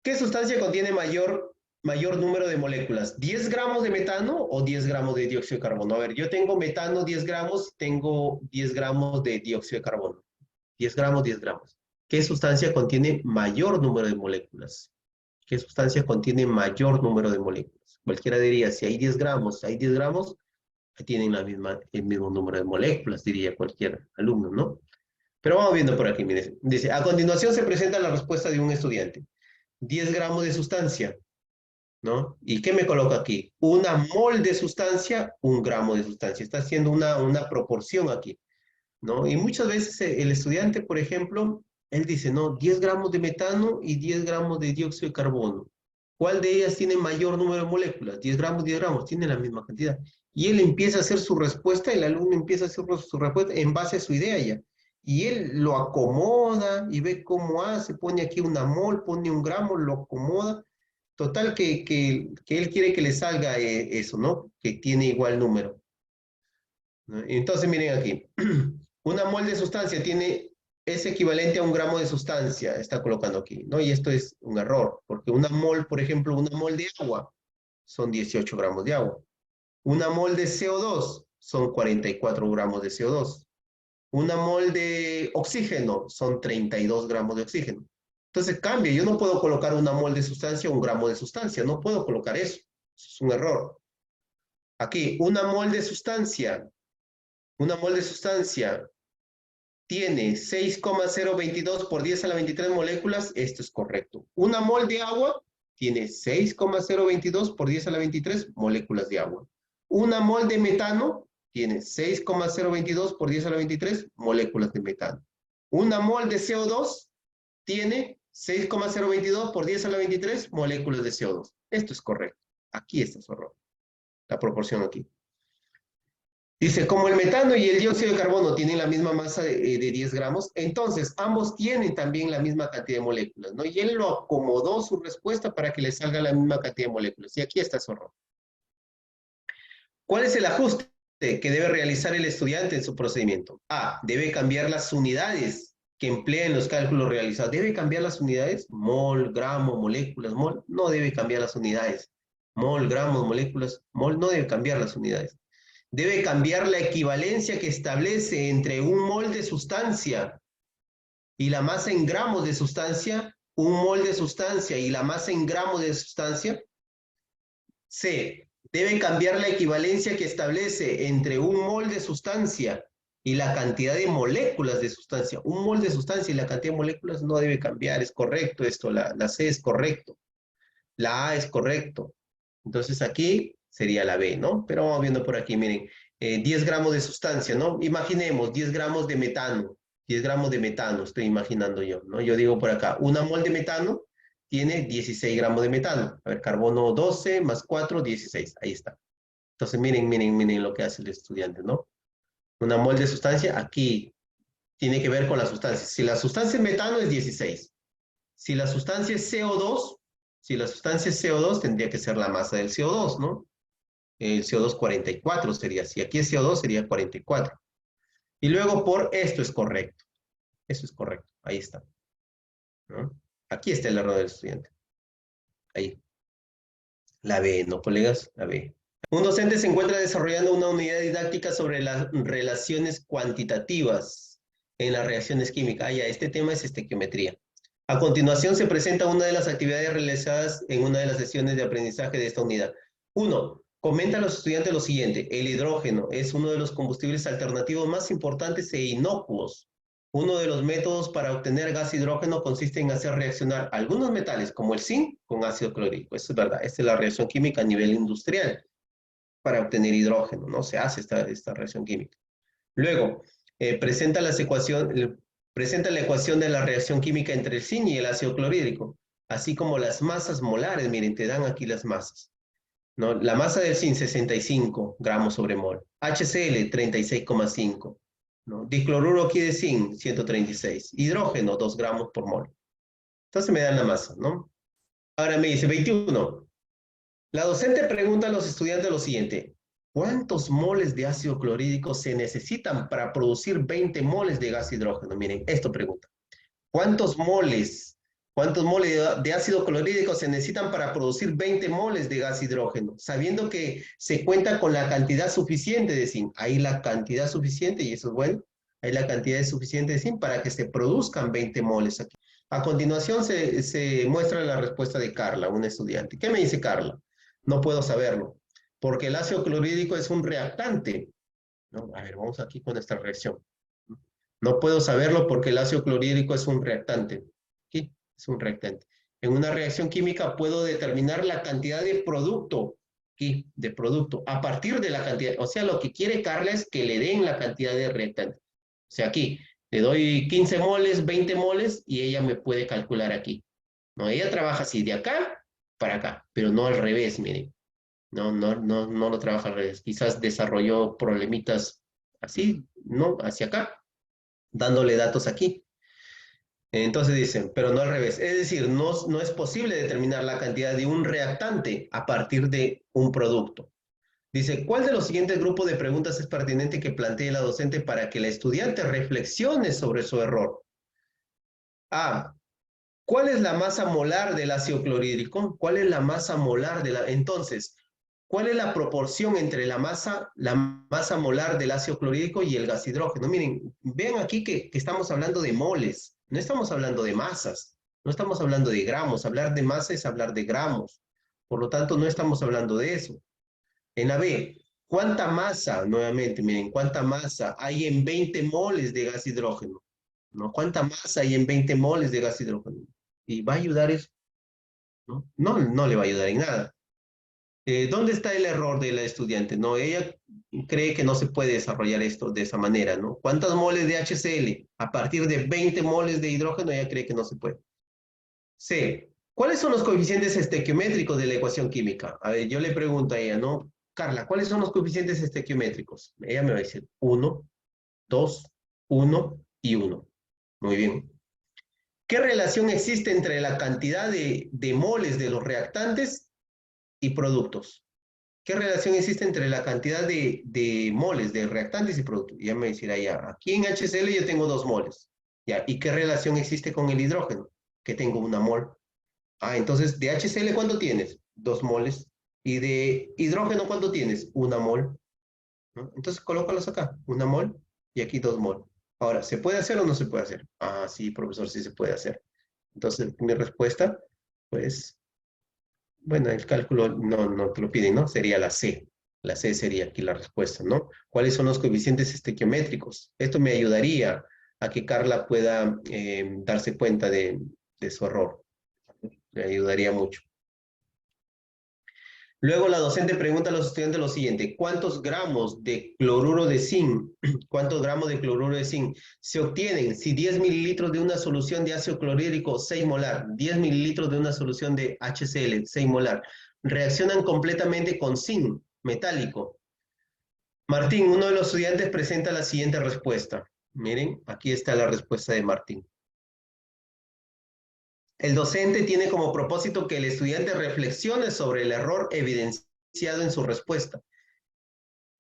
¿Qué sustancia contiene mayor número de moléculas? ¿10 gramos de metano o 10 gramos de dióxido de carbono? A ver, yo tengo metano 10 gramos, tengo 10 gramos de dióxido de carbono. 10 gramos, 10 gramos. ¿Qué sustancia contiene mayor número de moléculas? ¿Qué sustancia contiene mayor número de moléculas? Cualquiera diría, si hay 10 gramos, tienen el mismo número de moléculas, diría cualquier alumno, ¿no? Pero vamos viendo por aquí, mire. Dice, a continuación se presenta la respuesta de un estudiante. 10 gramos de sustancia, ¿no? ¿Y qué me coloca aquí? Una mol de sustancia, 1 gramo de sustancia. Está haciendo una proporción aquí, ¿no? Y muchas veces el estudiante, por ejemplo, él dice, no, 10 gramos de metano y 10 gramos de dióxido de carbono. ¿Cuál de ellas tiene mayor número de moléculas? 10 gramos, tiene la misma cantidad. Y él empieza a hacer su respuesta, el alumno empieza a hacer su respuesta en base a su idea ya. Y él lo acomoda y ve cómo hace, pone aquí una mol, pone 1 gramo, lo acomoda. Total que él quiere que le salga eso, ¿no? Que tiene igual número, ¿no? Entonces miren aquí, una mol de sustancia es equivalente a 1 gramo de sustancia, está colocando aquí, ¿no? Y esto es un error, porque una mol, por ejemplo, una mol de agua son 18 gramos de agua. Una mol de CO2 son 44 gramos de CO2. Una mol de oxígeno son 32 gramos de oxígeno. Entonces cambia, yo no puedo colocar una mol de sustancia o 1 gramo de sustancia, no puedo colocar eso, es un error. Aquí, una mol de sustancia tiene 6,022 por 10 a la 23 moléculas, esto es correcto. Una mol de agua tiene 6,022 por 10 a la 23 moléculas de agua. Una mol de metano tiene 6,022 por 10 a la 23 moléculas de metano. Una mol de CO2 tiene 6,022 por 10 a la 23 moléculas de CO2. Esto es correcto. Aquí está su error. La proporción aquí. Dice, como el metano y el dióxido de carbono tienen la misma masa de 10 gramos, entonces ambos tienen también la misma cantidad de moléculas, ¿no? Y él lo acomodó su respuesta para que le salga la misma cantidad de moléculas. Y aquí está su error. ¿Cuál es el ajuste que debe realizar el estudiante en su procedimiento? A, debe cambiar las unidades que emplea en los cálculos realizados. ¿Debe cambiar las unidades? Mol, gramo, moléculas, mol. No debe cambiar las unidades. Mol, gramos, moléculas, mol. No debe cambiar las unidades. Debe cambiar la equivalencia que establece entre un mol de sustancia y la masa en gramos de sustancia, un mol de sustancia y la masa en gramos de sustancia. C. Debe cambiar la equivalencia que establece entre un mol de sustancia y la cantidad de moléculas de sustancia. Un mol de sustancia y la cantidad de moléculas no debe cambiar, es correcto esto, la C es correcto, la A es correcto. Entonces aquí sería la B, ¿no? Pero vamos viendo por aquí, miren, 10 gramos de sustancia, ¿no? Imaginemos 10 gramos de metano, 10 gramos de metano, estoy imaginando yo, ¿no? Yo digo por acá, una mol de metano tiene 16 gramos de metano. A ver, carbono 12 más 4, 16, ahí está. Entonces miren lo que hace el estudiante, ¿no? Una mol de sustancia, aquí tiene que ver con la sustancia. Si la sustancia es metano es 16. Si la sustancia es CO2, si la sustancia es CO2, tendría que ser la masa del CO2, ¿no? El CO2 44 sería, si aquí es CO2 sería 44. Y luego por esto es correcto. Eso es correcto, ahí está, ¿no? Aquí está el error del estudiante. Ahí. La B, ¿no, colegas? La B. Un docente se encuentra desarrollando una unidad didáctica sobre las relaciones cuantitativas en las reacciones químicas. Ah, ya, este tema es estequiometría. A continuación se presenta una de las actividades realizadas en una de las sesiones de aprendizaje de esta unidad. 1. Comenta a los estudiantes lo siguiente. El hidrógeno es uno de los combustibles alternativos más importantes e inocuos. Uno de los métodos para obtener gas hidrógeno consiste en hacer reaccionar algunos metales, como el zinc, con ácido clorhídrico. Eso es verdad. Esta es la reacción química a nivel industrial para obtener hidrógeno, ¿no? Se hace esta reacción química. Luego, presenta la ecuación de la reacción química entre el zinc y el ácido clorhídrico, así como las masas molares. Miren, te dan aquí las masas, ¿no? La masa del zinc, 65 gramos sobre mol. HCl, 36,5. ¿No? Dicloruro aquí de zinc, 136. Hidrógeno, 2 gramos por mol. Entonces me dan la masa, ¿no? Ahora me dice 21. La docente pregunta a los estudiantes lo siguiente. ¿Cuántos moles de ácido clorhídrico se necesitan para producir 20 moles de gas hidrógeno? Miren, esto pregunta. ¿Cuántos moles de ácido clorhídrico se necesitan para producir 20 moles de gas hidrógeno? Sabiendo que se cuenta con la cantidad suficiente de zinc. Hay la cantidad suficiente, y eso es bueno. Hay la cantidad suficiente de zinc para que se produzcan 20 moles aquí. A continuación se muestra la respuesta de Carla, una estudiante. ¿Qué me dice Carla? No puedo saberlo, porque el ácido clorhídrico es un reactante, ¿no? A ver, vamos aquí con esta reacción. No puedo saberlo porque el ácido clorhídrico es un reactante. Aquí es un reactante. En una reacción química puedo determinar la cantidad de producto, aquí, de producto, a partir de la cantidad. O sea, lo que quiere Carla es que le den la cantidad de reactante. O sea, aquí le doy 15 moles, 20 moles y ella me puede calcular aquí. No, ella trabaja así, de acá para acá, pero no al revés, miren. No lo trabaja al revés. Quizás desarrolló problemitas así, ¿no? Hacia acá, dándole datos aquí. Entonces dicen, pero no al revés. Es decir, no es posible determinar la cantidad de un reactante a partir de un producto. Dice, ¿cuál de los siguientes grupos de preguntas es pertinente que plantee la docente para que la estudiante reflexione sobre su error? A. ¿Cuál es la masa molar del ácido clorhídrico? ¿Cuál es la masa molar de la... Entonces, ¿cuál es la proporción entre la masa molar del ácido clorhídrico y el gas hidrógeno? Miren, vean aquí que estamos hablando de moles, no estamos hablando de masas, no estamos hablando de gramos. Hablar de masa es hablar de gramos. Por lo tanto, no estamos hablando de eso. En la B, ¿cuánta masa, nuevamente, miren, cuánta masa hay en 20 moles de gas hidrógeno? ¿No? ¿Cuánta masa hay en 20 moles de gas hidrógeno? Y va a ayudar eso. No le va a ayudar en nada. ¿Dónde está el error de la estudiante? No, ella cree que no se puede desarrollar esto de esa manera, ¿no? ¿Cuántas moles de HCl? A partir de 20 moles de hidrógeno ella cree que no se puede. C. ¿Cuáles son los coeficientes estequiométricos de la ecuación química? A ver, yo le pregunto a ella, ¿no? Carla, ¿cuáles son los coeficientes estequiométricos? Ella me va a decir 1, 2, 1 y 1. Muy bien. ¿Qué relación existe entre la cantidad de moles de los reactantes y productos? ¿Qué relación existe entre la cantidad de moles de reactantes y productos? Y ya me decirá ya, aquí en HCl yo tengo 2 moles. ¿Ya? ¿Y qué relación existe con el hidrógeno? Que tengo 1 mol. Ah, entonces, ¿de HCl cuánto tienes? 2 moles. ¿Y de hidrógeno cuánto tienes? 1 mol. ¿No? Entonces, colócalos acá. 1 mol y aquí 2 mol. Ahora, ¿se puede hacer o no se puede hacer? Ah, sí, profesor, sí se puede hacer. Entonces, mi respuesta, pues, bueno, el cálculo no te lo piden, ¿no? Sería la C. La C sería aquí la respuesta, ¿no? ¿Cuáles son los coeficientes estequiométricos? Esto me ayudaría a que Carla pueda darse cuenta de su error. Le ayudaría mucho. Luego la docente pregunta a los estudiantes lo siguiente: ¿cuántos gramos de cloruro de zinc, cuántos gramos de cloruro de zinc se obtienen si 10 mililitros de una solución de ácido clorhídrico 6 molar, 10 mililitros de una solución de HCl 6 molar, reaccionan completamente con zinc metálico? Martín, uno de los estudiantes presenta la siguiente respuesta. Miren, aquí está la respuesta de Martín. El docente tiene como propósito que el estudiante reflexione sobre el error evidenciado en su respuesta.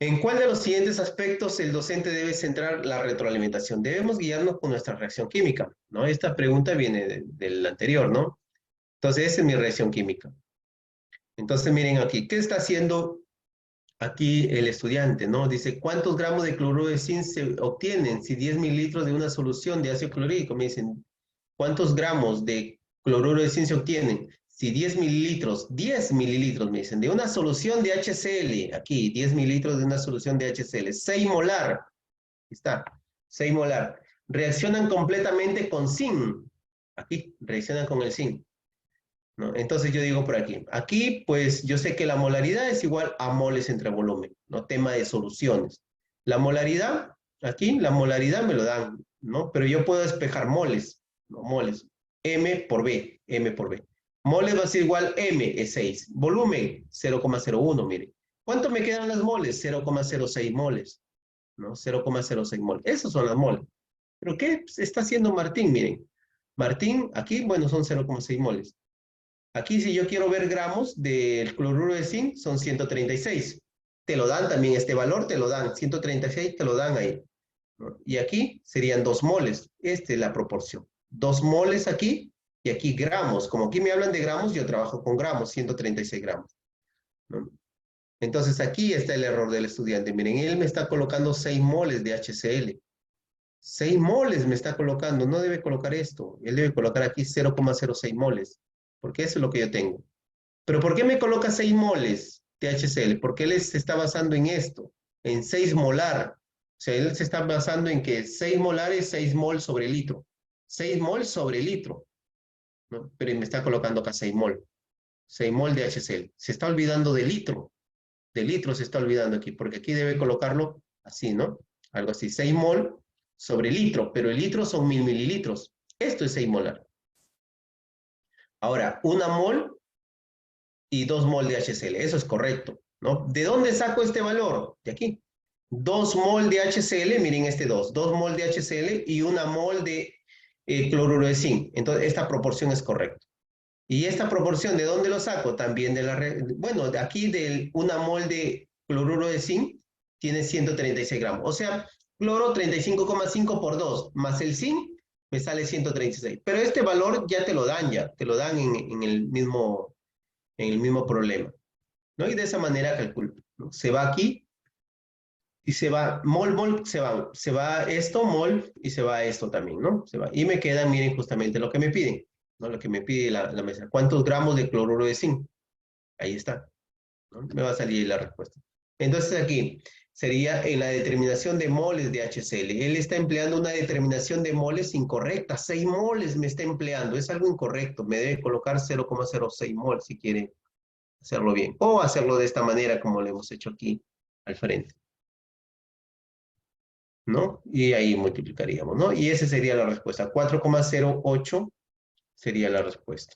¿En cuál de los siguientes aspectos el docente debe centrar la retroalimentación? Debemos guiarnos con nuestra reacción química, ¿no? Esta pregunta viene del anterior, ¿no? Entonces, esa es mi reacción química. Entonces, miren aquí, ¿qué está haciendo aquí el estudiante, ¿no? Dice, ¿cuántos gramos de cloruro de zinc se obtienen si 10 mililitros de una solución de ácido clorhídrico? Me dicen, ¿cuántos gramos de cloruro de zinc se obtienen? Si 10 mililitros, me dicen, de una solución de HCl, aquí, 10 mililitros de una solución de HCl, 6 molar, está, 6 molar, reaccionan completamente con zinc, aquí, reaccionan con el zinc, ¿no? Entonces yo digo por aquí, pues yo sé que la molaridad es igual a moles entre volumen, ¿no? Tema de soluciones. La molaridad, aquí, la molaridad me lo dan, ¿no? Pero yo puedo despejar moles, ¿no? Moles. M por B. Moles va a ser igual M es 6. Volumen, 0,01, miren. ¿Cuánto me quedan las moles? 0,06 moles, ¿no? 0,06 moles. Esas son las moles. ¿Pero qué está haciendo Martín? Miren. Martín, aquí, bueno, son 0,6 moles. Aquí, si yo quiero ver gramos del cloruro de zinc, son 136. Te lo dan también este valor, te lo dan. 136 te lo dan ahí, ¿no? Y aquí serían 2 moles. Esta es la proporción. 2 moles aquí y aquí gramos. Como aquí me hablan de gramos, yo trabajo con gramos, 136 gramos, ¿no? Entonces aquí está el error del estudiante. Miren, él me está colocando 6 moles de HCl. 6 moles me está colocando. No debe colocar esto. Él debe colocar aquí 0,06 moles. Porque eso es lo que yo tengo. ¿Pero por qué me coloca 6 moles de HCl? Porque él se está basando en esto, en 6 molar. O sea, él se está basando en que 6 molar es 6 mol sobre litro. 6 mol sobre litro, ¿no? Pero me está colocando acá 6 mol. 6 mol de HCl. Se está olvidando de litro. De litro se está olvidando aquí, porque aquí debe colocarlo así, ¿no? Algo así. 6 mol sobre litro, pero el litro son 1000 mililitros. Esto es 6 molar. Ahora, 1 mol y 2 mol de HCl. Eso es correcto, ¿no? ¿De dónde saco este valor? De aquí. 2 mol de HCl, miren este 2. 2 mol de HCl y 1 mol de cloruro de zinc. Entonces, esta proporción es correcta. ¿Y esta proporción de dónde lo saco? También de la... Bueno, de aquí del 1 mol de cloruro de zinc tiene 136 gramos. O sea, cloro 35,5 por 2 más el zinc me sale 136. Pero este valor ya te lo dan te lo dan en el mismo problema, ¿no? Y de esa manera calculo, ¿no? Se va aquí y se va mol, se va esto, mol, y se va esto también, ¿no? Se va. Y me queda, miren, justamente lo que me piden, ¿no? Lo que me pide la mesa. ¿Cuántos gramos de cloruro de zinc? Ahí está, ¿no? Me va a salir la respuesta. Entonces aquí, sería en la determinación de moles de HCl. Él está empleando una determinación de moles incorrecta. 6 moles me está empleando. Es algo incorrecto. Me debe colocar 0,06 mol si quiere hacerlo bien. O hacerlo de esta manera como lo hemos hecho aquí al frente. ¿No? Y ahí multiplicaríamos, ¿no? Y esa sería la respuesta. 4,08 sería la respuesta.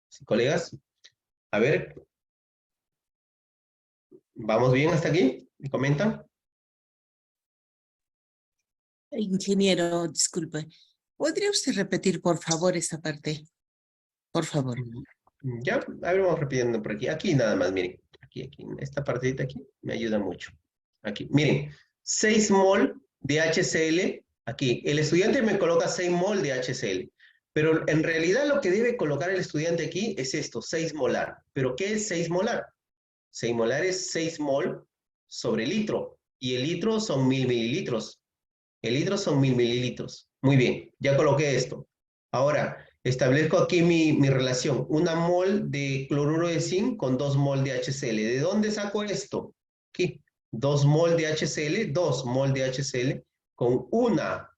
¿Sí, colegas? A ver. ¿Vamos bien hasta aquí? ¿Me comentan? Ingeniero, disculpe. ¿Podría usted repetir, por favor, esta parte? Por favor. Ya, a ver, vamos repitiendo por aquí. Aquí nada más, miren. Aquí, esta partita aquí me ayuda mucho. Aquí, miren. 6 mol de HCl. Aquí, el estudiante me coloca 6 mol de HCl. Pero en realidad lo que debe colocar el estudiante aquí es esto, 6 molar. ¿Pero qué es 6 molar? 6 molar es 6 mol sobre litro. Y el litro son 1000 mililitros. El litro son 1000 mililitros. Muy bien, ya coloqué esto. Ahora, establezco aquí mi relación. 1 mol de cloruro de zinc con 2 mol de HCl. ¿De dónde saco esto? Aquí. 2 mol de HCl, 2 mol de HCl con 1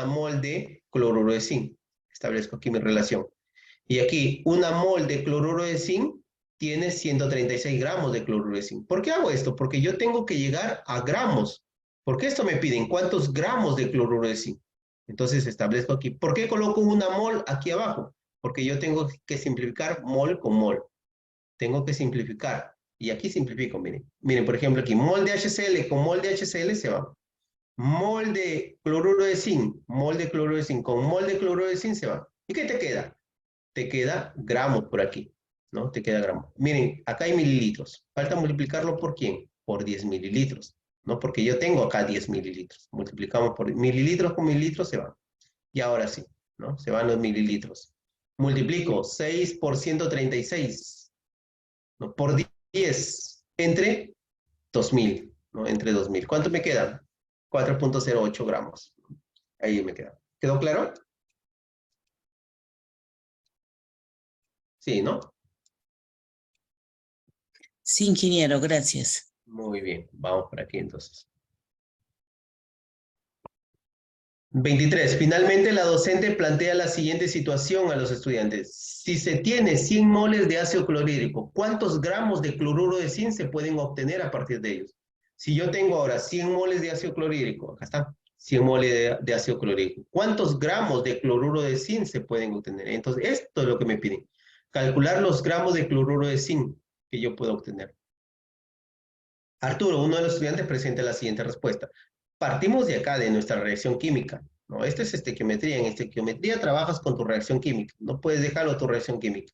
mol de cloruro de zinc. Establezco aquí mi relación. Y aquí, 1 mol de cloruro de zinc tiene 136 gramos de cloruro de zinc. ¿Por qué hago esto? Porque yo tengo que llegar a gramos. Porque esto me piden cuántos gramos de cloruro de zinc. Entonces establezco aquí. ¿Por qué coloco 1 mol aquí abajo? Porque yo tengo que simplificar mol con mol. Tengo que simplificar. Y aquí simplifico, miren. Miren, por ejemplo, aquí mol de HCl con mol de HCl se va. Mol de cloruro de zinc, mol de cloruro de zinc con mol de cloruro de zinc se va. ¿Y qué te queda? Te queda gramos por aquí, ¿no? Te queda gramos. Miren, acá hay mililitros. Falta multiplicarlo por ¿quién? Por 10 mililitros, ¿no? Porque yo tengo acá 10 mililitros. Multiplicamos por mililitros con mililitros, se van. Y ahora sí, ¿no? Se van los mililitros. Multiplico 6 por 136, ¿no? Por 10, entre 2000, ¿no? Entre 2000. ¿Cuánto me queda? 4,08 gramos. Ahí me queda. ¿Quedó claro? Sí, ¿no? Sí, ingeniero, gracias. Muy bien, vamos por aquí entonces. 23. Finalmente, la docente plantea la siguiente situación a los estudiantes. Si se tiene 100 moles de ácido clorhídrico, ¿cuántos gramos de cloruro de zinc se pueden obtener a partir de ellos? Si yo tengo ahora 100 moles de ácido clorhídrico, acá está, 100 moles de ácido clorhídrico, ¿cuántos gramos de cloruro de zinc se pueden obtener? Entonces, esto es lo que me piden. Calcular los gramos de cloruro de zinc que yo puedo obtener. Arturo, uno de los estudiantes, presenta la siguiente respuesta. Partimos de acá, de nuestra reacción química, ¿no? Esto es estequiometría. En estequiometría trabajas con tu reacción química. No puedes dejarlo tu reacción química.